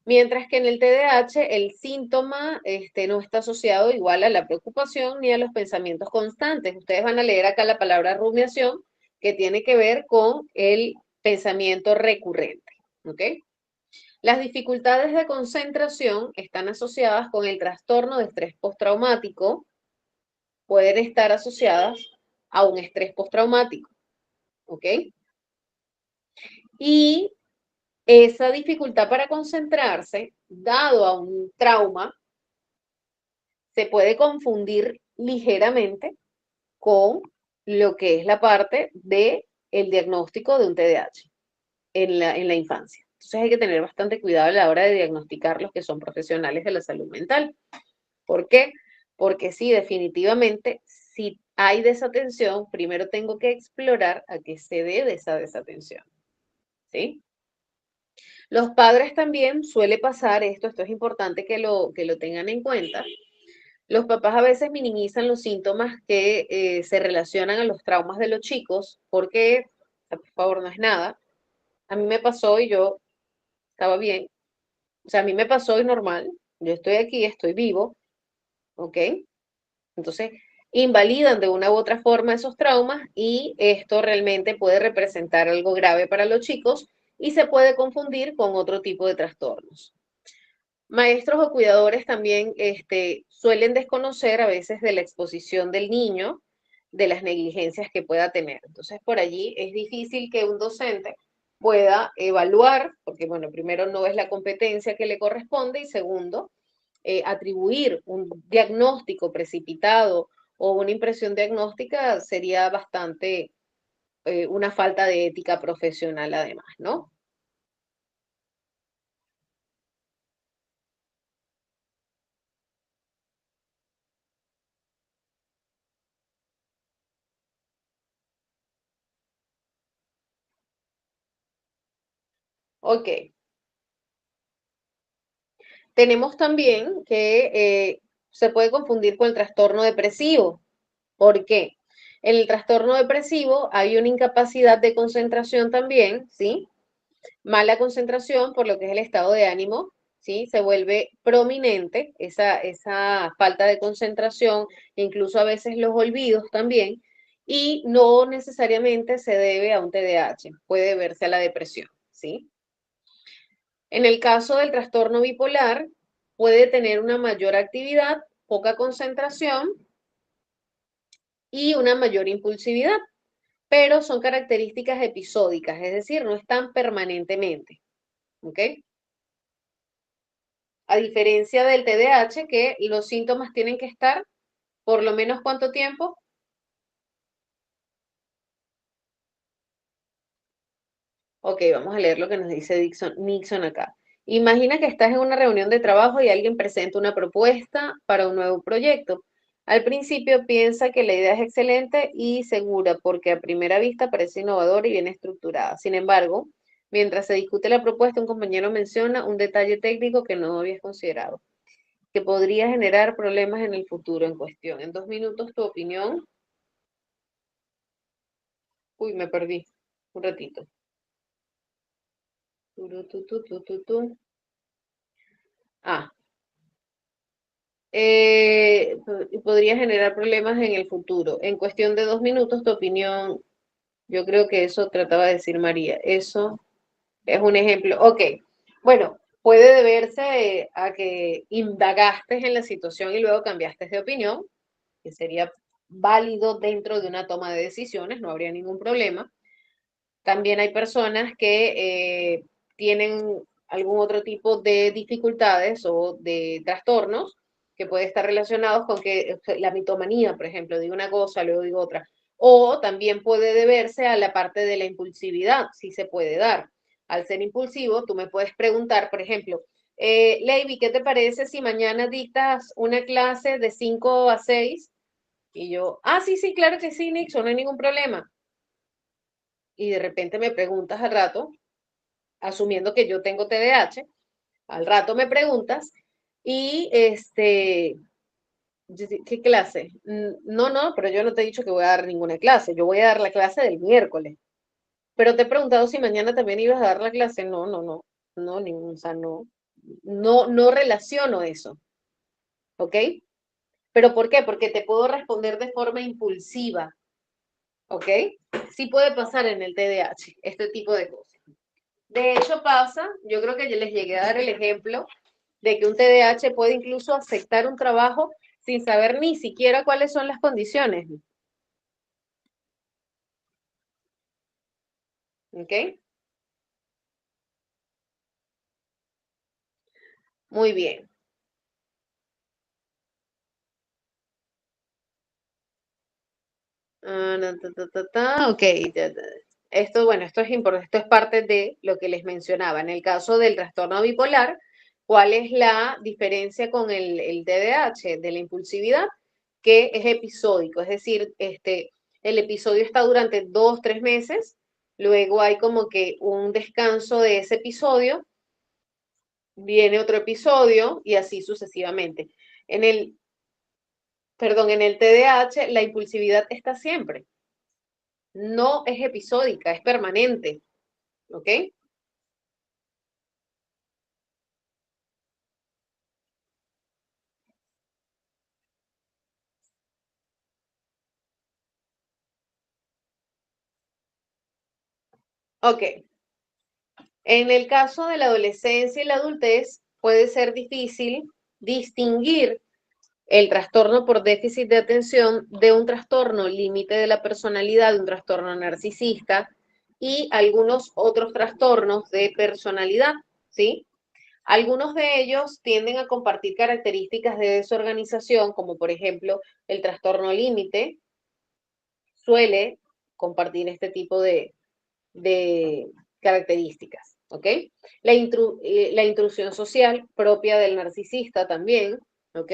S1: Mientras que en el TDAH el síntoma no está asociado igual a la preocupación ni a los pensamientos constantes. Ustedes van a leer acá la palabra rumiación, que tiene que ver con el pensamiento recurrente, ¿ok? Las dificultades de concentración están asociadas con el trastorno de estrés postraumático, pueden estar asociadas a un estrés postraumático, ¿ok? Y esa dificultad para concentrarse, dado a un trauma, se puede confundir ligeramente con lo que es la parte del diagnóstico de un TDAH en la infancia. Entonces hay que tener bastante cuidado a la hora de diagnosticar los que son profesionales de la salud mental. ¿Por qué? Porque sí, definitivamente, si hay desatención, primero tengo que explorar a qué se debe esa desatención. ¿Sí? Los padres también suele pasar esto es importante que lo tengan en cuenta. Los papás a veces minimizan los síntomas que se relacionan a los traumas de los chicos, porque, por favor, no es nada. A mí me pasó y yo estaba bien. O sea, a mí me pasó y normal. Yo estoy aquí, estoy vivo, ¿ok? Entonces, invalidan de una u otra forma esos traumas y esto realmente puede representar algo grave para los chicos y se puede confundir con otro tipo de trastornos. Maestros o cuidadores también suelen desconocer a veces de la exposición del niño, de las negligencias que pueda tener. Entonces, por allí es difícil que un docente pueda evaluar, porque, bueno, primero no es la competencia que le corresponde y segundo, atribuir un diagnóstico precipitado o una impresión diagnóstica sería bastante una falta de ética profesional además, ¿no? Ok. Tenemos también que se puede confundir con el trastorno depresivo. ¿Por qué? En el trastorno depresivo hay una incapacidad de concentración también, ¿sí? Mala concentración por lo que es el estado de ánimo, ¿sí? Se vuelve prominente esa falta de concentración, incluso a veces los olvidos también, y no necesariamente se debe a un TDAH, puede verse a la depresión, ¿sí? En el caso del trastorno bipolar, puede tener una mayor actividad, poca concentración y una mayor impulsividad, pero son características episódicas, es decir, no están permanentemente, ¿ok? A diferencia del TDAH, que los síntomas tienen que estar por lo menos ¿cuánto tiempo? Ok, vamos a leer lo que nos dice Nixon acá. Imagina que estás en una reunión de trabajo y alguien presenta una propuesta para un nuevo proyecto. Al principio piensa que la idea es excelente y segura porque a primera vista parece innovadora y bien estructurada. Sin embargo, mientras se discute la propuesta, un compañero menciona un detalle técnico que no habías considerado, que podría generar problemas en el futuro en cuestión. En 2 minutos, tu opinión. Uy, me perdí. Un ratito. Ah, podría generar problemas en el futuro. En cuestión de 2 minutos, tu opinión, yo creo que eso trataba de decir María. Eso es un ejemplo. Ok, bueno, puede deberse a que indagaste en la situación y luego cambiaste de opinión, que sería válido dentro de una toma de decisiones, no habría ningún problema. También hay personas que tienen algún otro tipo de dificultades o de trastornos que puede estar relacionados con que la mitomanía, por ejemplo, digo una cosa, luego digo otra. O también puede deberse a la parte de la impulsividad, sí se puede dar. Al ser impulsivo, tú me puedes preguntar, por ejemplo, Leiby, ¿qué te parece si mañana dictas una clase de 5 a 6? Y yo, sí, sí, claro que sí, Nixon, no hay ningún problema. Y de repente me preguntas al rato, asumiendo que yo tengo TDAH, al rato me preguntas y ¿qué clase? No, no, pero yo no te he dicho que voy a dar ninguna clase, yo voy a dar la clase del miércoles. Pero te he preguntado si mañana también ibas a dar la clase. No, no, no, no, o sea, no, no relaciono eso, ¿ok? ¿Pero por qué? Porque te puedo responder de forma impulsiva, ¿ok? Sí puede pasar en el TDAH, este tipo de cosas. De hecho pasa, yo creo que yo les llegué a dar el ejemplo de que un TDAH puede incluso aceptar un trabajo sin saber ni siquiera cuáles son las condiciones. ¿Ok? Muy bien. Ok. Esto, bueno, esto es importante, esto es parte de lo que les mencionaba. En el caso del trastorno bipolar, ¿cuál es la diferencia con el TDAH? De la impulsividad, que es episódico, es decir, el episodio está durante 2, 3 meses, luego hay como que un descanso de ese episodio, viene otro episodio y así sucesivamente. En el, perdón, en el TDAH la impulsividad está siempre, no es episódica, es permanente, ¿ok? Ok. En el caso de la adolescencia y la adultez, puede ser difícil distinguir el trastorno por déficit de atención de un trastorno límite de la personalidad, de un trastorno narcisista y algunos otros trastornos de personalidad, ¿sí? Algunos de ellos tienden a compartir características de desorganización, como por ejemplo el trastorno límite, suele compartir este tipo de características, ¿ok? La intrusión social propia del narcisista también, ¿ok?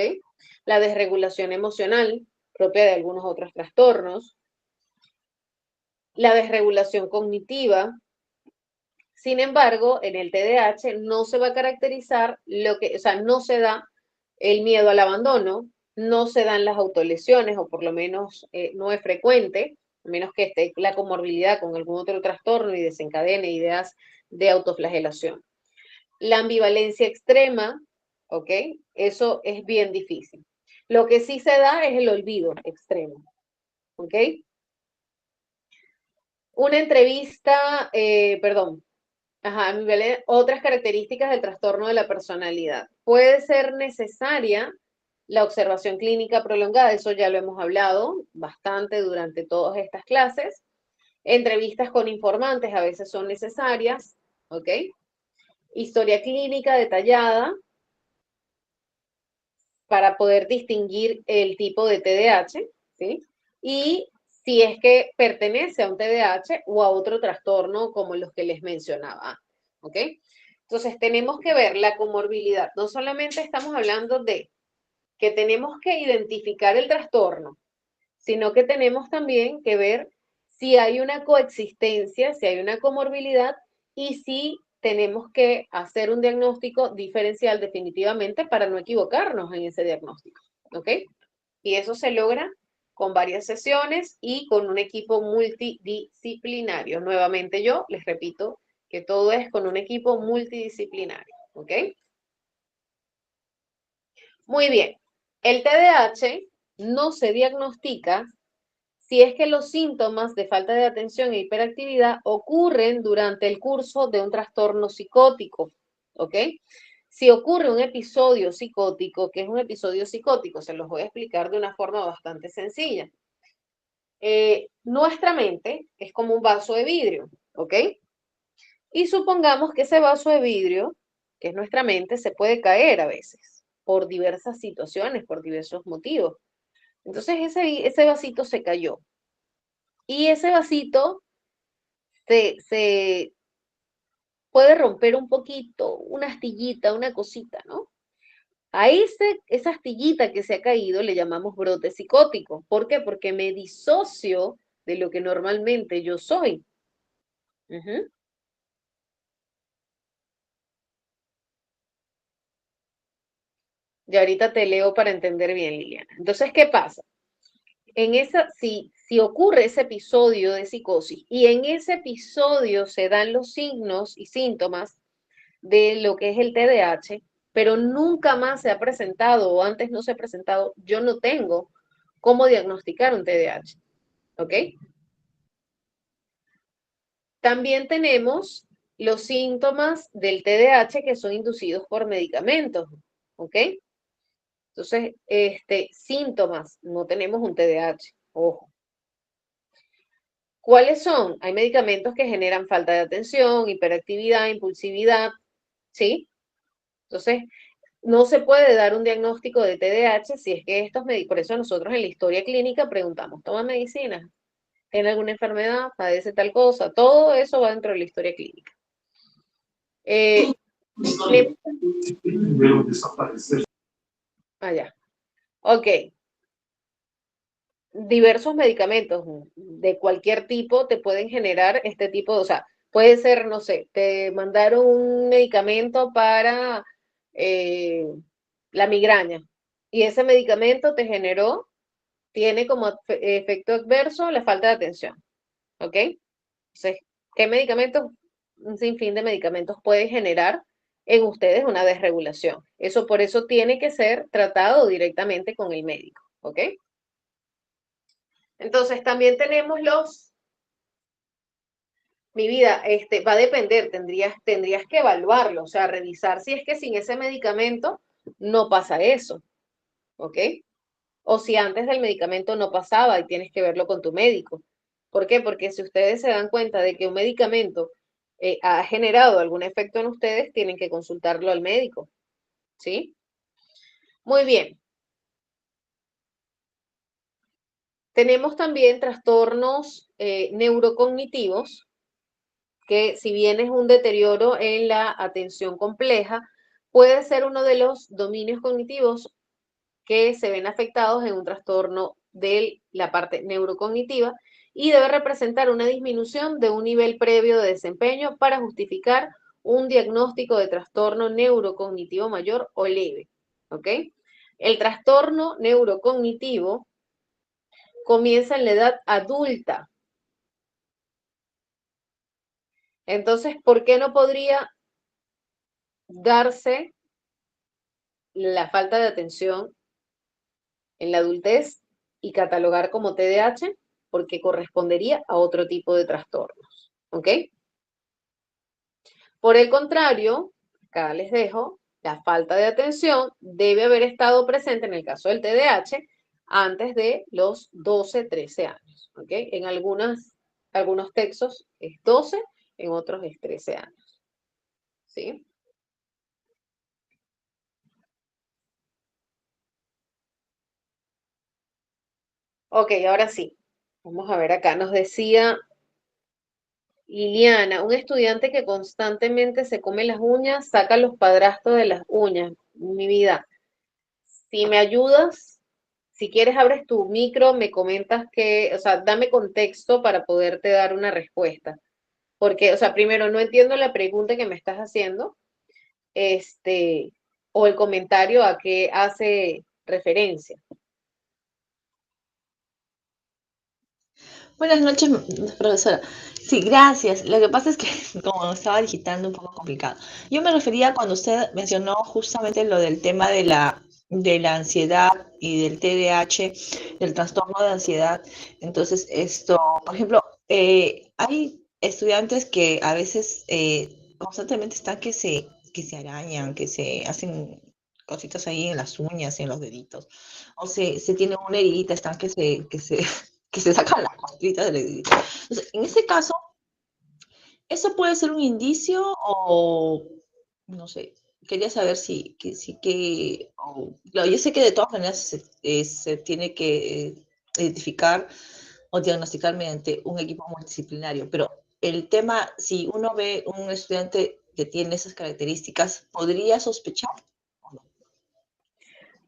S1: La desregulación emocional propia de algunos otros trastornos, la desregulación cognitiva. Sin embargo, en el TDAH no se va a caracterizar o sea, no se da el miedo al abandono, no se dan las autolesiones, o por lo menos no es frecuente, a menos que esté la comorbilidad con algún otro trastorno y desencadene ideas de autoflagelación. La ambivalencia extrema, ¿ok? Eso es bien difícil. Lo que sí se da es el olvido extremo, ¿ok? Una entrevista, perdón, ajá, otras características del trastorno de la personalidad. Puede ser necesaria la observación clínica prolongada, eso ya lo hemos hablado bastante durante todas estas clases. Entrevistas con informantes a veces son necesarias, ¿ok? Historia clínica detallada para poder distinguir el tipo de TDAH, ¿sí? Y si es que pertenece a un TDAH o a otro trastorno como los que les mencionaba, ¿ok? Entonces tenemos que ver la comorbilidad. No solamente estamos hablando de que tenemos que identificar el trastorno, sino que tenemos también que ver si hay una coexistencia, si hay una comorbilidad y si tenemos que hacer un diagnóstico diferencial definitivamente para no equivocarnos en ese diagnóstico, ¿ok? Y eso se logra con varias sesiones y con un equipo multidisciplinario. Nuevamente yo les repito que todo es con un equipo multidisciplinario, ¿ok? Muy bien. El TDAH no se diagnostica si es que los síntomas de falta de atención e hiperactividad ocurren durante el curso de un trastorno psicótico, ¿ok? Si ocurre un episodio psicótico, ¿qué es un episodio psicótico? Se los voy a explicar de una forma bastante sencilla. Nuestra mente es como un vaso de vidrio, ¿ok? Y supongamos que ese vaso de vidrio, que es nuestra mente, se puede caer a veces por diversas situaciones, por diversos motivos. Entonces ese vasito se cayó. Y ese vasito se puede romper un poquito, una astillita, una cosita, ¿no? A esa astillita que se ha caído le llamamos brote psicótico. ¿Por qué? Porque me disocio de lo que normalmente yo soy. Ujú. Y ahorita te leo para entender bien, Liliana. Entonces, ¿qué pasa? Si ocurre ese episodio de psicosis y en ese episodio se dan los signos y síntomas de lo que es el TDAH, pero nunca más se ha presentado o antes no se ha presentado, yo no tengo cómo diagnosticar un TDAH, ¿ok? También tenemos los síntomas del TDAH que son inducidos por medicamentos, ¿ok? Entonces, síntomas, no tenemos un TDAH, ojo. ¿Cuáles son? Hay medicamentos que generan falta de atención, hiperactividad, impulsividad, ¿sí? Entonces, no se puede dar un diagnóstico de TDAH si es que estos médicos, por eso nosotros en la historia clínica preguntamos, ¿toma medicina? ¿Tiene alguna enfermedad? ¿Padece tal cosa? Todo eso va dentro de la historia clínica. Allá. Ok. Diversos medicamentos de cualquier tipo te pueden generar este tipo de, o sea, puede ser, no sé, te mandaron un medicamento para la migraña y ese medicamento te generó, tiene como efecto adverso la falta de atención, ¿ok? Entonces, ¿qué medicamentos? Un sinfín de medicamentos puede generar en ustedes una desregulación. Eso por eso tiene que ser tratado directamente con el médico, ¿ok? Entonces, también tenemos mi vida, va a depender, tendrías que evaluarlo, o sea, revisar si es que sin ese medicamento no pasa eso, ¿ok? O si antes del medicamento no pasaba y tienes que verlo con tu médico. ¿Por qué? Porque si ustedes se dan cuenta de que un medicamento ha generado algún efecto en ustedes, tienen que consultarlo al médico, ¿sí? Muy bien. Tenemos también trastornos neurocognitivos, que si bien es un deterioro en la atención compleja, puede ser uno de los dominios cognitivos que se ven afectados en un trastorno de la parte neurocognitiva y debe representar una disminución de un nivel previo de desempeño para justificar un diagnóstico de trastorno neurocognitivo mayor o leve. ¿Ok? El trastorno neurocognitivo comienza en la edad adulta. Entonces, ¿por qué no podría darse la falta de atención en la adultez y catalogar como TDAH? Porque correspondería a otro tipo de trastornos. ¿Ok? Por el contrario, acá les dejo, la falta de atención debe haber estado presente en el caso del TDAH antes de los 12, 13 años. ¿Ok? En algunos textos es 12, en otros es 13 años. ¿Sí? Ok, ahora sí. Vamos a ver acá. Nos decía Liliana, un estudiante que constantemente se come las uñas, saca los padrastros de las uñas. Mi vida, si me ayudas, si quieres abres tu micro, me comentas que, o sea, dame contexto para poderte dar una respuesta. Porque, o sea, primero no entiendo la pregunta que me estás haciendo, este, o el comentario a qué hace referencia.
S5: Buenas noches, profesora. Sí, gracias. Lo que pasa es que como estaba digitando un poco complicado. Yo me refería cuando usted mencionó justamente lo del tema de la ansiedad y del TDAH, del trastorno de ansiedad. Entonces, esto, por ejemplo, hay estudiantes que a veces constantemente están que se arañan, que se hacen cositas ahí en las uñas, en los deditos, o se tienen una heridita, están que se sacan las costritas del edificio. Entonces, en ese caso, ¿eso puede ser un indicio o no sé? Quería saber claro, yo sé que de todas maneras se tiene que identificar o diagnosticar mediante un equipo multidisciplinario, pero el tema, si uno ve un estudiante que tiene esas características, ¿podría sospechar?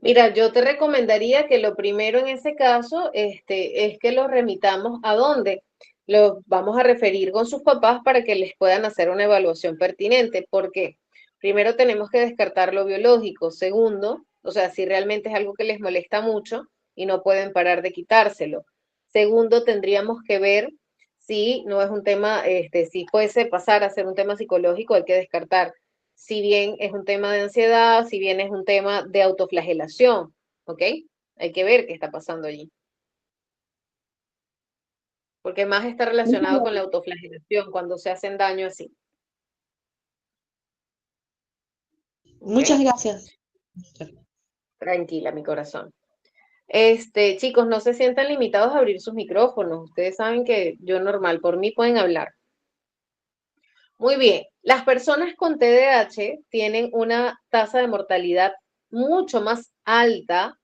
S1: Mira, yo te recomendaría que lo primero en ese caso, es que lo remitamos a dónde. Los vamos a referir con sus papás para que les puedan hacer una evaluación pertinente. Porque primero tenemos que descartar lo biológico. Segundo, o sea, si realmente es algo que les molesta mucho y no pueden parar de quitárselo. Segundo, tendríamos que ver si no es un tema, si fuese pasar a ser un tema psicológico, hay que descartar si bien es un tema de ansiedad, si bien es un tema de autoflagelación, ¿ok? Hay que ver qué está pasando allí. Porque más está relacionado con la autoflagelación cuando se hacen daño así. ¿Ok?
S5: Muchas gracias.
S1: Tranquila, mi corazón. Chicos, no se sientan limitados a abrir sus micrófonos. Ustedes saben que yo normal, por mí pueden hablar. Muy bien, las personas con TDAH tienen una tasa de mortalidad mucho más alta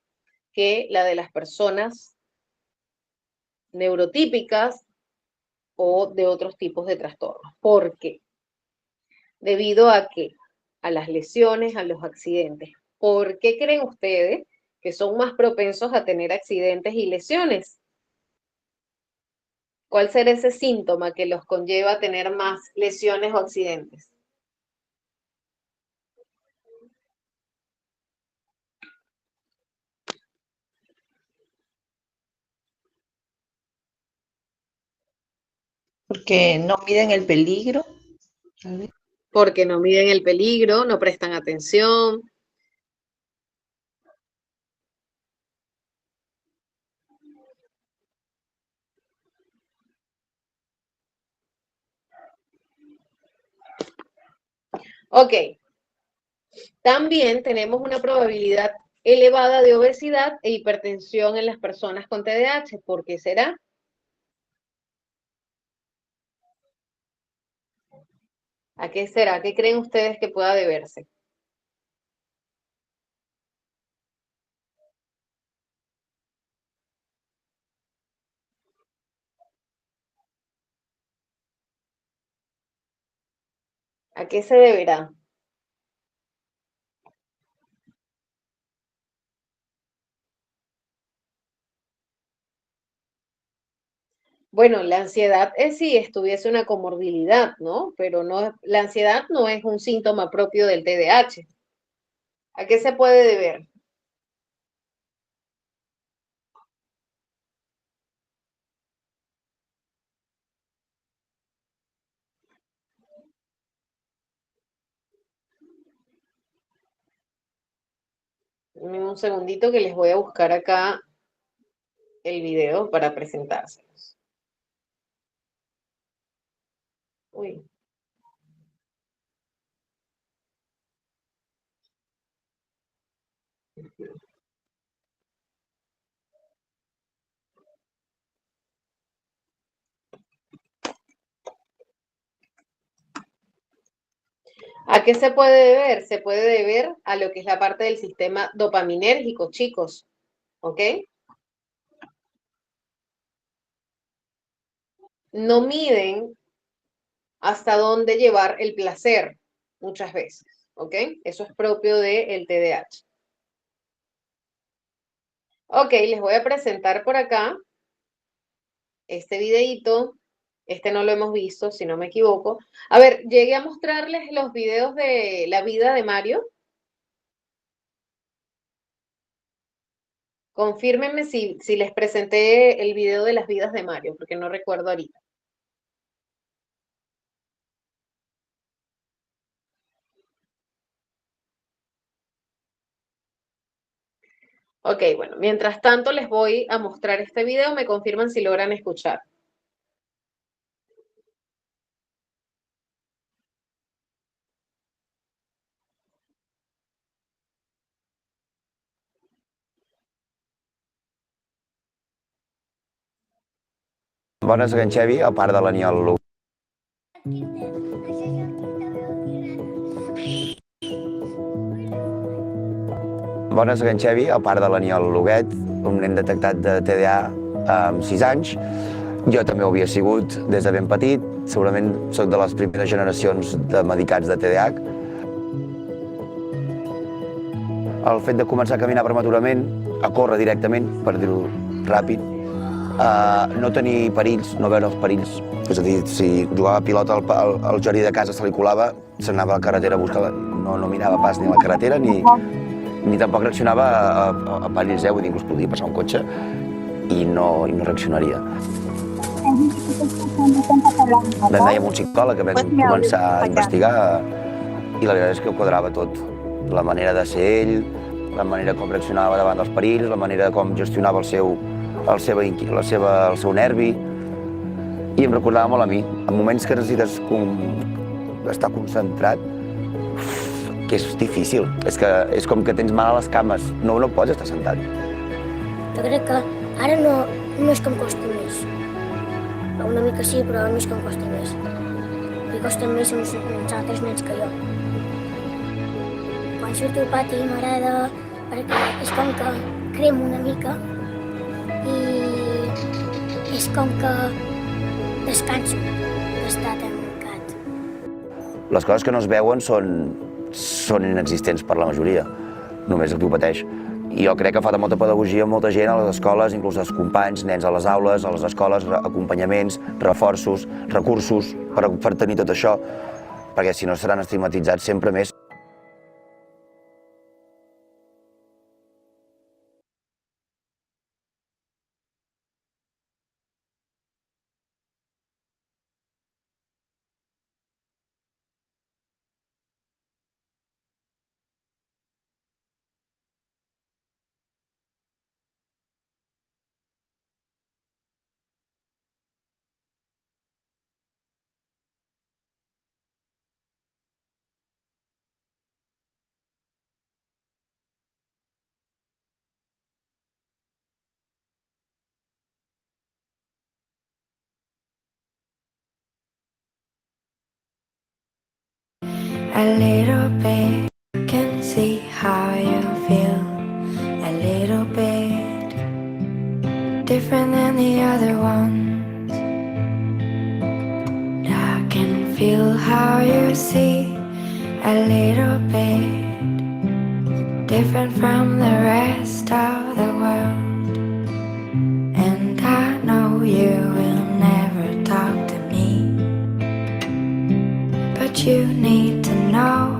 S1: que la de las personas neurotípicas o de otros tipos de trastornos. ¿Por qué? Debido a que a las lesiones, a los accidentes. ¿Por qué creen ustedes que son más propensos a tener accidentes y lesiones? ¿Cuál será ese síntoma que los conlleva a tener más lesiones o accidentes?
S5: Porque no miden el peligro.
S1: Porque no miden el peligro, no prestan atención. Ok, también tenemos una probabilidad elevada de obesidad e hipertensión en las personas con TDAH. ¿Por qué será? ¿A qué será? ¿Qué creen ustedes que pueda deberse? ¿A qué se deberá? Bueno, la ansiedad es si estuviese una comorbilidad, ¿no? Pero no, la ansiedad no es un síntoma propio del TDAH. ¿A qué se puede deber? Un segundito que les voy a buscar acá el video para presentárselos. Uy. ¿A qué se puede deber? Se puede deber a lo que es la parte del sistema dopaminérgico, chicos. ¿Ok? No miden hasta dónde llevar el placer muchas veces. ¿Ok? Eso es propio del TDAH. Ok, les voy a presentar por acá este videíto. Este no lo hemos visto, si no me equivoco. A ver, llegué a mostrarles los videos de la vida de Mario. Confírmenme si les presenté el video de las vidas de Mario, porque no recuerdo ahorita. Ok, bueno, mientras tanto les voy a mostrar este video, me confirman si logran escuchar.
S6: Bones, en Xevi, a part de l'Aniol. Bones, en Xevi, a part de l'Aniol Loguet, un nen detectat de TDA amb 6 anys. Jo també ho havia sigut des de ben petit, segurament soc de les primeres generacions de medicats de TDAH. El fet de començar a caminar prematurament, a córrer directament, per dir-ho ràpid, no tenir perills, no veure els perills. És a dir, si jugava a pilota al jardí de casa se li colava, se n'anava a la carretera a buscar, no mirava pas ni la carretera ni tampoc reaccionava a perills, vull dir, inclús podia passar un cotxe i no reaccionaria. Vam anar amb un psicòleg que vam començar a investigar i la veritat és que ho quadrava tot. La manera de ser ell, la manera com reaccionava davant dels perills, la manera com gestionava el seu nervi, i em recordava molt a mi. En moments que necessites estar concentrat, que és difícil. És com que tens mal a les cames, no pots estar sentat.
S7: Jo crec que ara no és que em costi més. Una mica sí, però no és que em costi més. Li costen més uns altres nens que jo. Quan surto al pati m'agrada perquè és com que cremo una mica i és com que descanso d'estar tancat.
S6: Les coses que no es veuen són inexistents per la majoria, només el que ho pateix. I jo crec que fa de molta pedagogia molta gent a les escoles, inclús els companys, nens a les aules, a les escoles, acompanyaments, reforços, recursos per tenir tot això, perquè si no seran estigmatitzats sempre més.
S8: a little bit. Can see how you feel a little bit different than the other ones. I can feel how you see a little bit different from the rest of the world. And I know you will never talk to me, but you need to know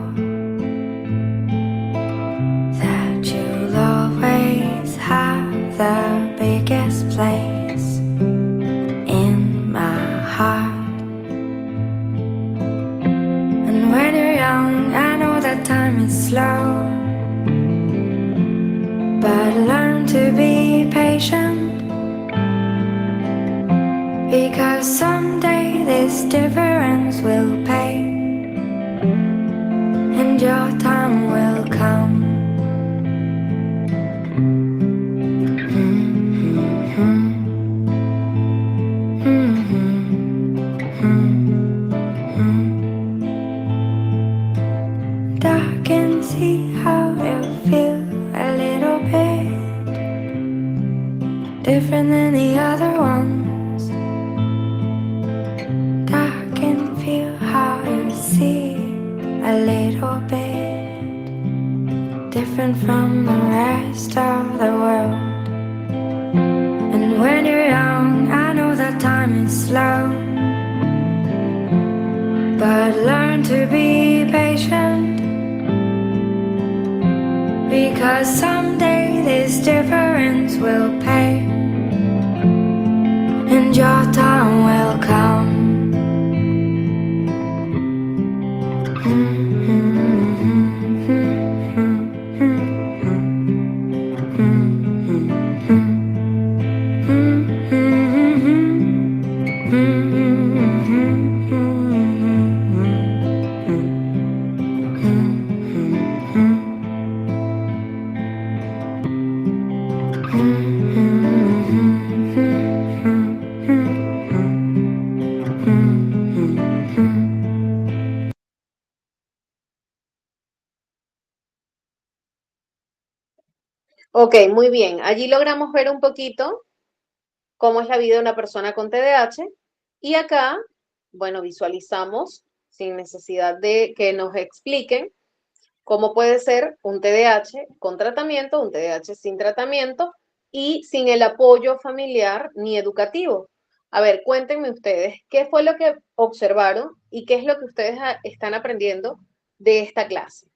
S8: that you'll always have the biggest place in my heart. And when you're young, I know that time is slow, but learn to be patient, because someday this difference will pay, and your time will come. I can see how you feel a little bit different than the other ones. I can feel how you see a little bit different from the rest of the world. And when you're young, I know that time is slow, but learn to be patient, because someday this difference will pay, and your time will come.
S1: Ok, muy bien. Allí logramos ver un poquito cómo es la vida de una persona con TDAH y acá, bueno, visualizamos sin necesidad de que nos expliquen cómo puede ser un TDAH con tratamiento, un TDAH sin tratamiento y sin el apoyo familiar ni educativo. A ver, cuéntenme ustedes, ¿qué fue lo que observaron y qué es lo que ustedes están aprendiendo de esta clase?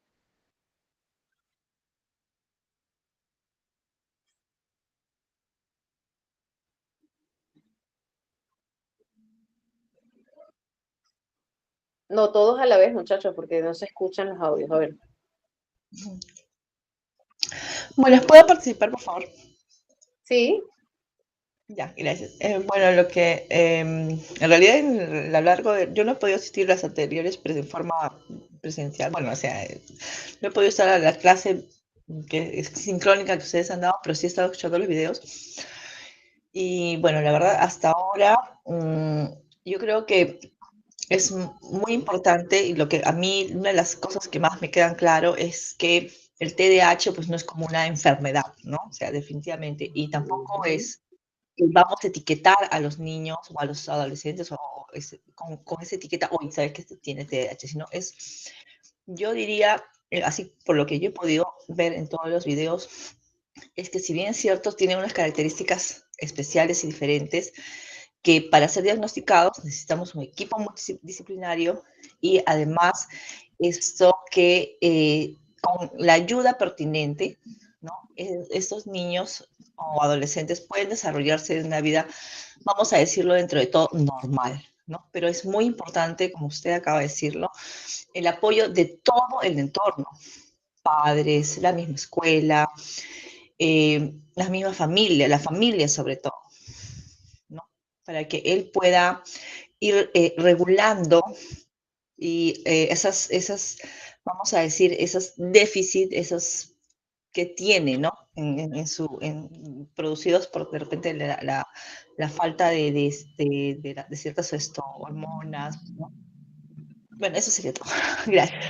S1: No todos a la vez, muchachos, porque no se escuchan los audios. A ver.
S5: Bueno, ¿puedo participar, por favor?
S1: Sí,
S5: Ya, gracias. Bueno, lo que en realidad a lo largo de, yo no he podido asistir a las anteriores de forma presencial, bueno, o sea, no he podido estar a la clase que es sincrónica que ustedes han dado, pero sí he estado escuchando los videos. Y bueno, la verdad, hasta ahora yo creo que es muy importante, y lo que a mí, una de las cosas que más me quedan claro es que el TDAH pues no es como una enfermedad, ¿no? O sea, definitivamente, y tampoco es que vamos a etiquetar a los niños o a los adolescentes con esa etiqueta, hoy sabes que este tiene TDAH, sino es, yo diría, así por lo que yo he podido ver en todos los videos, es que si bien es cierto, tiene unas características especiales y diferentes, que para ser diagnosticados necesitamos un equipo multidisciplinario y además esto que con la ayuda pertinente, ¿no? Estos niños o adolescentes pueden desarrollarse en una vida, vamos a decirlo dentro de todo, normal, ¿no? Pero es muy importante, como usted acaba de decirlo, el apoyo de todo el entorno, padres, la misma escuela, la misma familia, la familia sobre todo, ¿no? Para que él pueda ir regulando y vamos a decir, esos déficits, esos que tiene, ¿no? Producidos por de repente la falta de ciertas hormonas, ¿no? Bueno, eso sería todo. Gracias.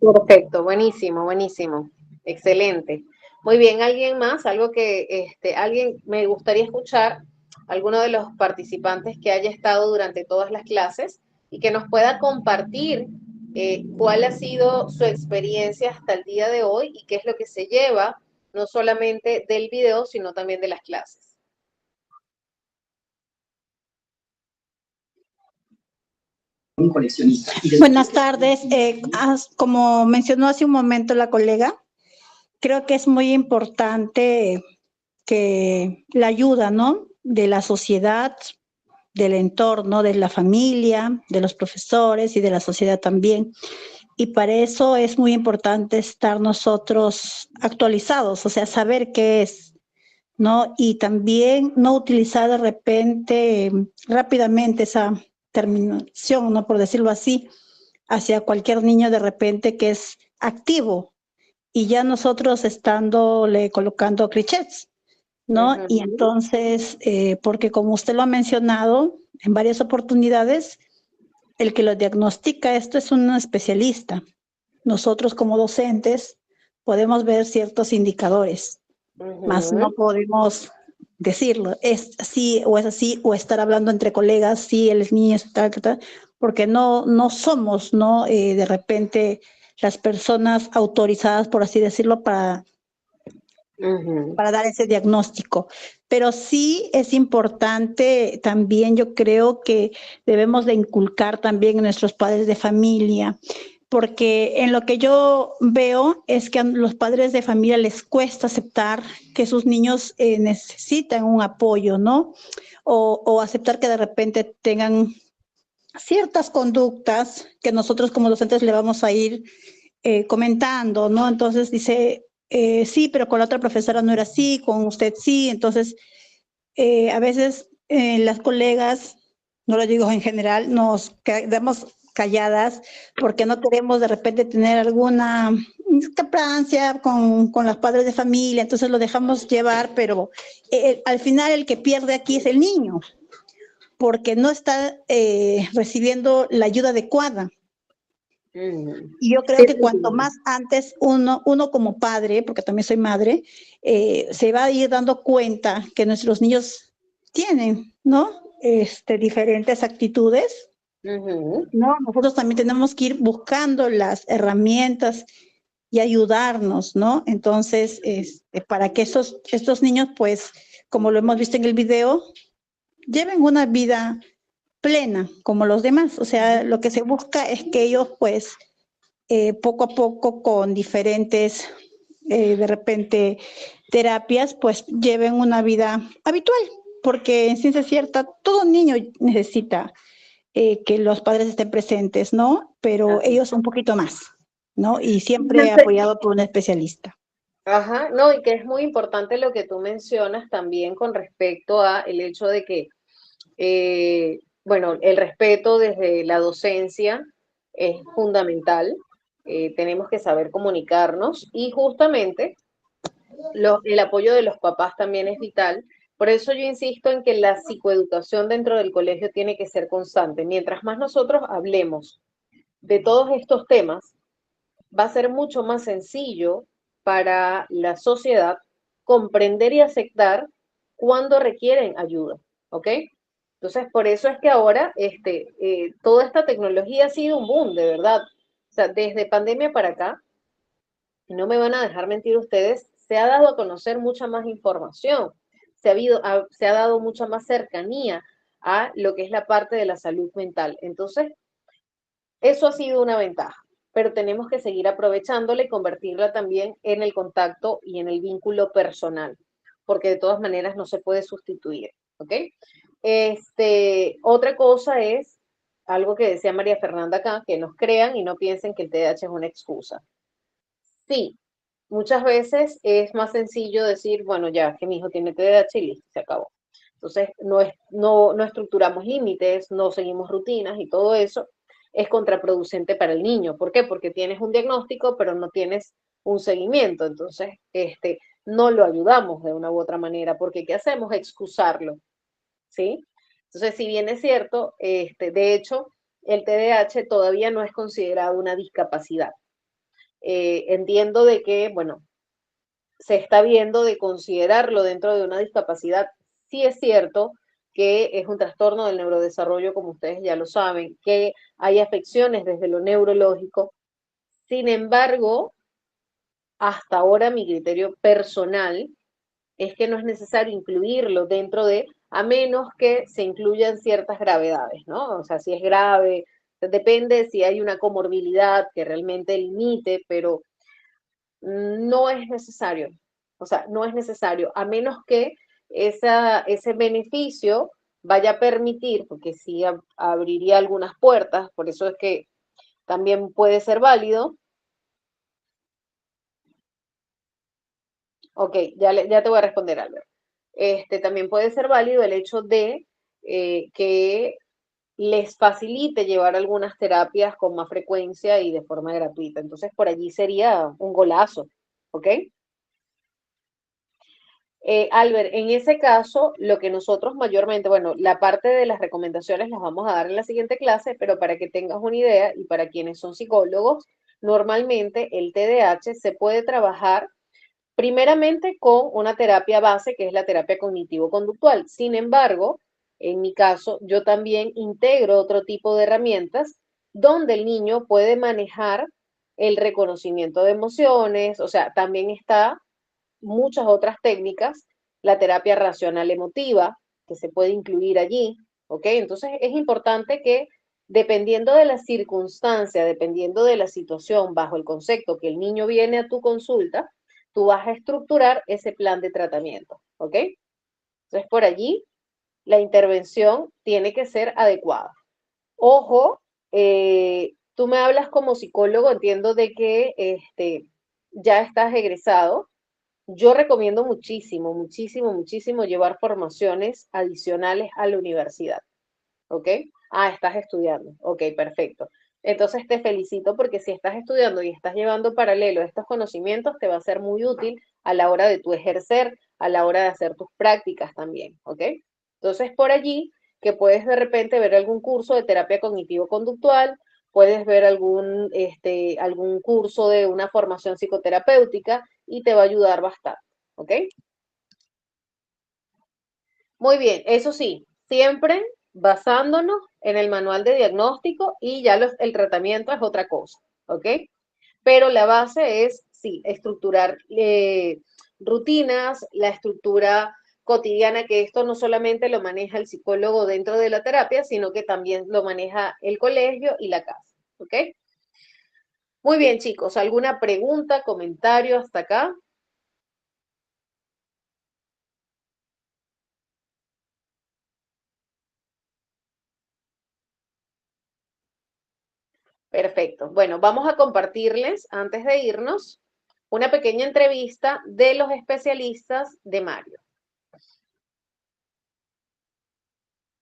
S1: Perfecto, buenísimo, buenísimo. Excelente. Muy bien, ¿alguien más? Algo que alguien me gustaría escuchar, alguno de los participantes que haya estado durante todas las clases y que nos pueda compartir cuál ha sido su experiencia hasta el día de hoy y qué es lo que se lleva, no solamente del video, sino también de las clases.
S3: Buenas tardes. Como mencionó hace un momento la colega, creo que es muy importante que la ayuda, ¿no? De la sociedad, del entorno, de la familia, de los profesores y de la sociedad también. Y para eso es muy importante estar nosotros actualizados, o sea, saber qué es, ¿no? Y también no utilizar de repente rápidamente esa terminación, ¿no? Por decirlo así, hacia cualquier niño de repente que es activo y ya nosotros estándole colocando clichés, ¿no? Y entonces, porque como usted lo ha mencionado en varias oportunidades, el que lo diagnostica esto es un especialista. Nosotros como docentes podemos ver ciertos indicadores, mas no podemos decirlo, es así o es así, o estar hablando entre colegas, sí, él es niño, tal, tal, tal, porque no somos, ¿no? De repente las personas autorizadas, por así decirlo, para dar ese diagnóstico. Pero sí es importante también, yo creo que debemos de inculcar también en nuestros padres de familia, porque en lo que yo veo es que a los padres de familia les cuesta aceptar que sus niños necesitan un apoyo, ¿no? O aceptar que de repente tengan ciertas conductas que nosotros como docentes le vamos a ir comentando, ¿no? Entonces dice, sí, pero con la otra profesora no era así, con usted sí. Entonces, a veces las colegas, no lo digo en general, nos quedamos calladas porque no queremos de repente tener alguna discrepancia con los padres de familia, entonces lo dejamos llevar, pero al final el que pierde aquí es el niño, porque no está recibiendo la ayuda adecuada. Y yo creo que cuanto más antes uno como padre, porque también soy madre, se va a ir dando cuenta que nuestros niños tienen, ¿no? Diferentes actitudes, ¿no? Nosotros también tenemos que ir buscando las herramientas y ayudarnos, ¿no? Entonces, para que estos niños, pues, como lo hemos visto en el video, lleven una vida plena como los demás. O sea, lo que se busca es que ellos, pues, poco a poco con diferentes, de repente, terapias, pues lleven una vida habitual, porque en ciencia cierta, todo niño necesita que los padres estén presentes, ¿no? Pero ellos un poquito más, ¿no? Y siempre apoyado por un especialista.
S1: Ajá, no, y que es muy importante lo que tú mencionas también con respecto a el hecho de que, bueno, el respeto desde la docencia es fundamental. Tenemos que saber comunicarnos y justamente el apoyo de los papás también es vital. Por eso yo insisto en que la psicoeducación dentro del colegio tiene que ser constante. Mientras más nosotros hablemos de todos estos temas, va a ser mucho más sencillo para la sociedad comprender y aceptar cuando requieren ayuda, ¿ok? Entonces, por eso es que ahora toda esta tecnología ha sido un boom, de verdad. O sea, desde pandemia para acá, y no me van a dejar mentir ustedes, se ha dado a conocer mucha más información, se ha dado mucha más cercanía a lo que es la parte de la salud mental. Entonces, eso ha sido una ventaja, pero tenemos que seguir aprovechándola y convertirla también en el contacto y en el vínculo personal, porque de todas maneras no se puede sustituir, ¿ok? Otra cosa es algo que decía María Fernanda acá, que nos crean y no piensen que el TDAH es una excusa. Sí, muchas veces es más sencillo decir, bueno, ya que mi hijo tiene TDAH y listo, se acabó. Entonces, no estructuramos límites, no seguimos rutinas y todo eso es contraproducente para el niño. ¿Por qué? Porque tienes un diagnóstico, pero no tienes un seguimiento. Entonces, no lo ayudamos de una u otra manera, porque ¿qué hacemos? Excusarlo, ¿sí? Entonces, si bien es cierto, de hecho, el TDAH todavía no es considerado una discapacidad. entiendo de que, bueno, se está viendo de considerarlo dentro de una discapacidad. Sí es cierto que es un trastorno del neurodesarrollo, como ustedes ya lo saben, que hay afecciones desde lo neurológico. Sin embargo, hasta ahora mi criterio personal es que no es necesario incluirlo dentro de, a menos que se incluyan ciertas gravedades, ¿no? O sea, si es grave, depende si hay una comorbilidad que realmente limite, pero no es necesario. O sea, no es necesario, a menos que ese beneficio vaya a permitir, porque sí abriría algunas puertas, por eso es que también puede ser válido. Ok, ya te voy a responder, Albert. También puede ser válido el hecho de que les facilite llevar algunas terapias con más frecuencia y de forma gratuita. Entonces, por allí sería un golazo, ¿ok? Albert, en ese caso, lo que nosotros mayormente, bueno, la parte de las recomendaciones las vamos a dar en la siguiente clase, pero para que tengas una idea y para quienes son psicólogos, normalmente el TDAH se puede trabajar primeramente con una terapia base, que es la terapia cognitivo-conductual. Sin embargo, en mi caso, yo también integro otro tipo de herramientas donde el niño puede manejar el reconocimiento de emociones, o sea, también está muchas otras técnicas, la terapia racional emotiva, que se puede incluir allí, ¿ok? Entonces es importante que dependiendo de la circunstancia, dependiendo de la situación, bajo el concepto que el niño viene a tu consulta, tú vas a estructurar ese plan de tratamiento, ¿ok? Entonces por allí la intervención tiene que ser adecuada. Ojo, tú me hablas como psicólogo, entiendo de que ya estás egresado. Yo recomiendo muchísimo, muchísimo, muchísimo llevar formaciones adicionales a la universidad, ¿ok? Ah, estás estudiando, ok, perfecto. Entonces te felicito porque si estás estudiando y estás llevando paralelo estos conocimientos, te va a ser muy útil a la hora de tu ejercer, a la hora de hacer tus prácticas también, ¿ok? Entonces por allí que puedes de repente ver algún curso de terapia cognitivo-conductual, puedes ver algún curso de una formación psicoterapéutica y te va a ayudar bastante, ¿ok? Muy bien, eso sí, siempre basándonos en el manual de diagnóstico y ya el tratamiento es otra cosa, ¿ok? Pero la base es, sí, estructurar rutinas, la estructura cotidiana, que esto no solamente lo maneja el psicólogo dentro de la terapia, sino que también lo maneja el colegio y la casa, ¿ok? Muy bien, chicos, ¿alguna pregunta, comentario hasta acá? Perfecto. Bueno, vamos a compartirles, antes de irnos, una pequeña entrevista de los especialistas de Mario.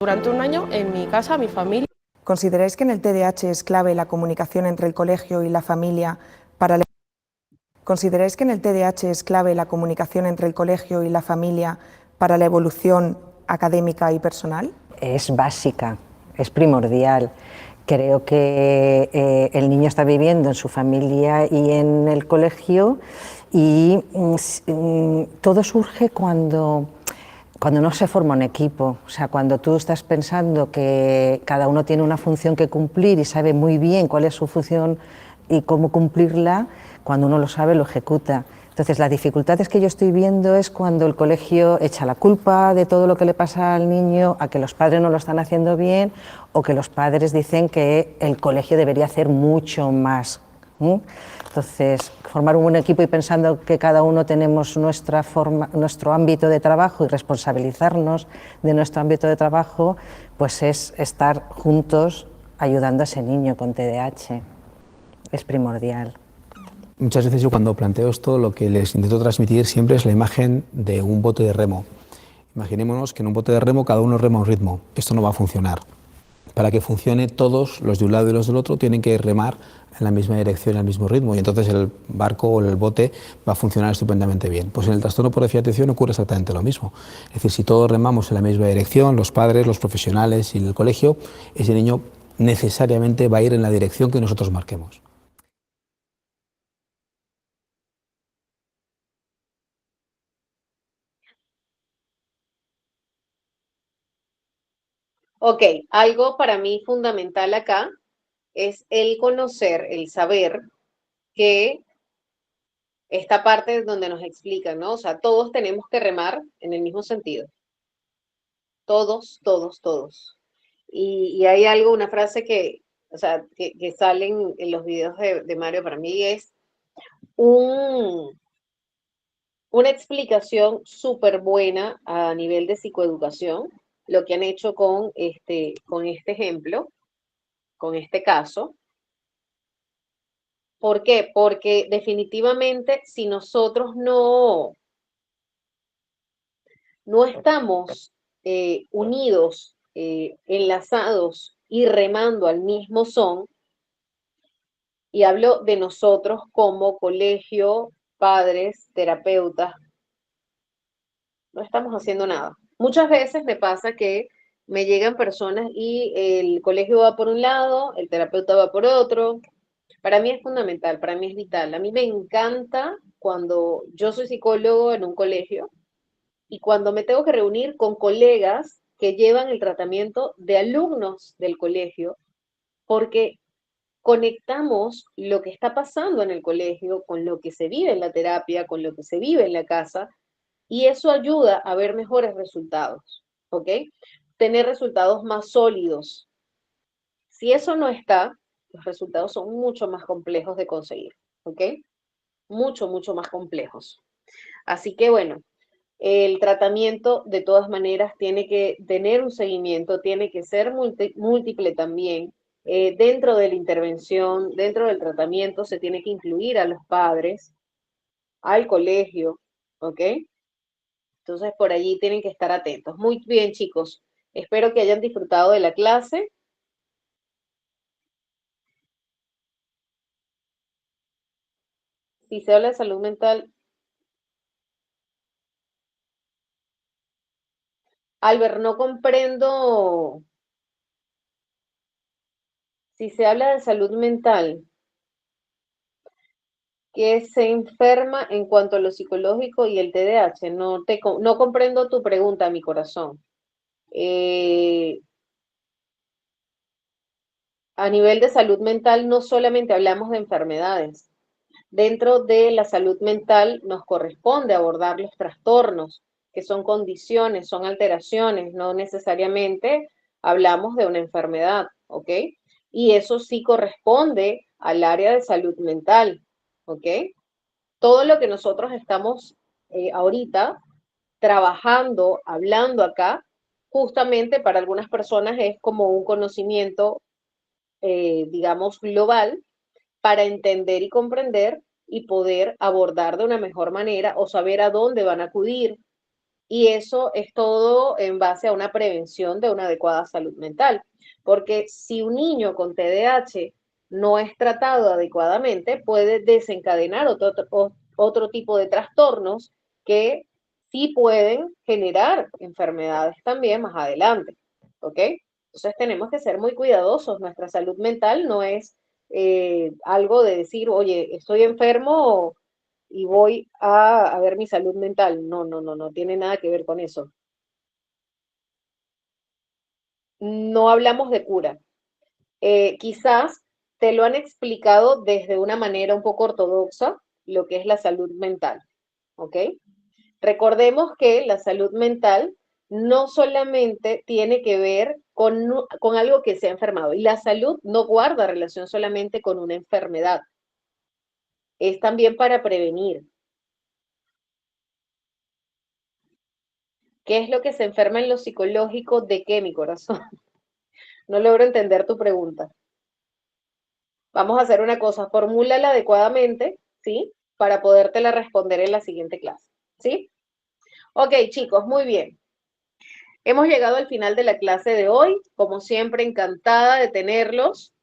S9: Durante un año, en mi casa, mi familia...
S10: ¿Consideráis que en el TDAH es clave la comunicación entre el colegio y la familia para la... ¿Consideráis que en el TDAH es clave la comunicación entre el colegio y la familia para la evolución académica y personal?
S11: Es básica, es primordial. Creo que el niño está viviendo en su familia y en el colegio y todo surge cuando no se forma un equipo. O sea, cuando tú estás pensando que cada uno tiene una función que cumplir y sabe muy bien cuál es su función y cómo cumplirla, cuando uno lo sabe, lo ejecuta. Entonces, las dificultades que yo estoy viendo es cuando el colegio echa la culpa de todo lo que le pasa al niño a que los padres no lo están haciendo bien o que los padres dicen que el colegio debería hacer mucho más. Entonces, formar un buen equipo y pensando que cada uno tenemos nuestro ámbito de trabajo y responsabilizarnos de nuestro ámbito de trabajo, pues es estar juntos ayudando a ese niño con TDAH. Es primordial.
S12: Muchas veces yo cuando planteo esto lo que les intento transmitir siempre es la imagen de un bote de remo. Imaginémonos que en un bote de remo cada uno rema a un ritmo. Esto no va a funcionar. Para que funcione, todos, los de un lado y los del otro, tienen que remar en la misma dirección, al mismo ritmo, y entonces el barco o el bote va a funcionar estupendamente bien. Pues en el trastorno por déficit de atención ocurre exactamente lo mismo. Es decir, si todos remamos en la misma dirección, los padres, los profesionales y el colegio, ese niño necesariamente va a ir en la dirección que nosotros marquemos.
S1: Ok, algo para mí fundamental acá es el conocer, el saber que esta parte es donde nos explican, ¿no? O sea, todos tenemos que remar en el mismo sentido. Todos, todos, todos. Y hay algo, una frase que, o sea, que salen en los videos de Mario para mí es un, una explicación súper buena a nivel de psicoeducación, lo que han hecho con este ejemplo, con este caso. ¿Por qué? Porque definitivamente si nosotros no estamos unidos, enlazados y remando al mismo son, y hablo de nosotros como colegio, padres, terapeutas, no estamos haciendo nada. Muchas veces me pasa que me llegan personas y el colegio va por un lado, el terapeuta va por otro. Para mí es fundamental, para mí es vital. A mí me encanta cuando yo soy psicólogo en un colegio y cuando me tengo que reunir con colegas que llevan el tratamiento de alumnos del colegio, porque conectamos lo que está pasando en el colegio con lo que se vive en la terapia, con lo que se vive en la casa, y eso ayuda a ver mejores resultados, ¿ok? Tener resultados más sólidos. Si eso no está, los resultados son mucho más complejos de conseguir, ¿ok? Mucho, mucho más complejos. Así que bueno, el tratamiento de todas maneras tiene que tener un seguimiento, tiene que ser múltiple también. Dentro de la intervención, dentro del tratamiento, se tiene que incluir a los padres, al colegio, ¿ok? Entonces por allí tienen que estar atentos. Muy bien, chicos. Espero que hayan disfrutado de la clase. Si se habla de salud mental, Albert, no comprendo si se habla de salud mental, que se enferma en cuanto a lo psicológico y el TDAH. No comprendo tu pregunta, mi corazón. A nivel de salud mental no solamente hablamos de enfermedades. Dentro de la salud mental nos corresponde abordar los trastornos, que son condiciones, son alteraciones, no necesariamente hablamos de una enfermedad, ¿ok? Y eso sí corresponde al área de salud mental, ¿ok? Todo lo que nosotros estamos ahorita trabajando, hablando acá, justamente para algunas personas es como un conocimiento, digamos, global para entender y comprender y poder abordar de una mejor manera o saber a dónde van a acudir. Y eso es todo en base a una prevención de una adecuada salud mental. Porque si un niño con TDAH no es tratado adecuadamente, puede desencadenar otro tipo de trastornos que sí pueden generar enfermedades también más adelante. ¿Ok? Entonces tenemos que ser muy cuidadosos. Nuestra salud mental no es algo de decir, oye, estoy enfermo y voy a ver mi salud mental. No, no, no, no tiene nada que ver con eso. No hablamos de cura. Quizás te lo han explicado desde una manera un poco ortodoxa, lo que es la salud mental, ¿ok? Recordemos que la salud mental no solamente tiene que ver con algo que se ha enfermado, y la salud no guarda relación solamente con una enfermedad, es también para prevenir. ¿Qué es lo que se enferma en lo psicológico? ¿De qué, mi corazón? No logro entender tu pregunta. Vamos a hacer una cosa, formúlala adecuadamente, ¿sí? Para podértela responder en la siguiente clase, ¿sí? Ok, chicos, muy bien. Hemos llegado al final de la clase de hoy. Como siempre, encantada de tenerlos.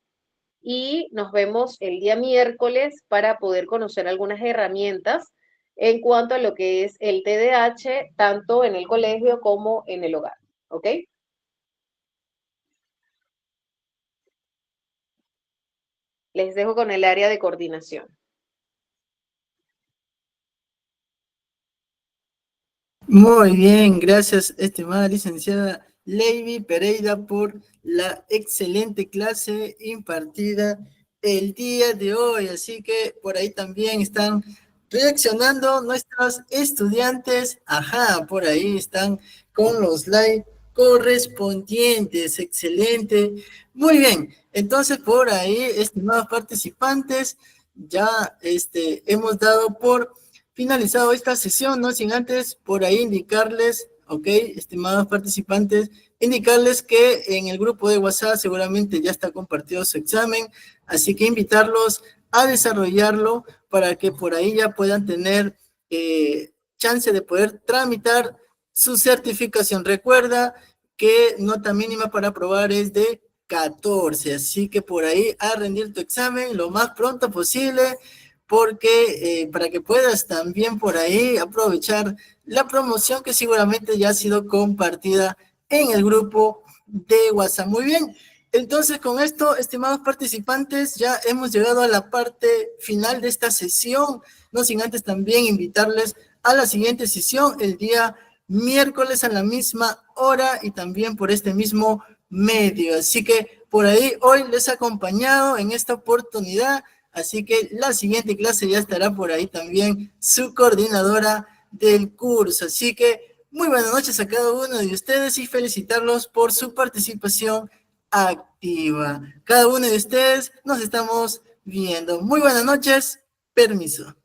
S1: Y nos vemos el día miércoles para poder conocer algunas herramientas en cuanto a lo que es el TDAH, tanto en el colegio como en el hogar, ¿ok? Les dejo con el área de coordinación.
S13: Muy bien, gracias, estimada licenciada Leiby Pereira por la excelente clase impartida el día de hoy. Así que por ahí también están reaccionando nuestros estudiantes. Ajá, por ahí están con los likes correspondientes. Excelente. Muy bien. Entonces, por ahí, estimados participantes, ya hemos dado por finalizado esta sesión, no sin antes por ahí indicarles, ok, estimados participantes, indicarles que en el grupo de WhatsApp seguramente ya está compartido su examen, así que invitarlos a desarrollarlo para que por ahí ya puedan tener chance de poder tramitar su certificación. Recuerda que nota mínima para aprobar es de 14, así que por ahí a rendir tu examen lo más pronto posible, porque para que puedas también por ahí aprovechar la promoción que seguramente ya ha sido compartida en el grupo de WhatsApp. Muy bien, entonces con esto, estimados participantes, ya hemos llegado a la parte final de esta sesión, no sin antes también invitarles a la siguiente sesión el día miércoles a la misma hora y también por este mismo medio. Así que por ahí hoy les he acompañado en esta oportunidad. Así que la siguiente clase ya estará por ahí también su coordinadora del curso. Así que muy buenas noches a cada uno de ustedes y felicitarlos por su participación activa. Cada uno de ustedes nos estamos viendo. Muy buenas noches. Permiso.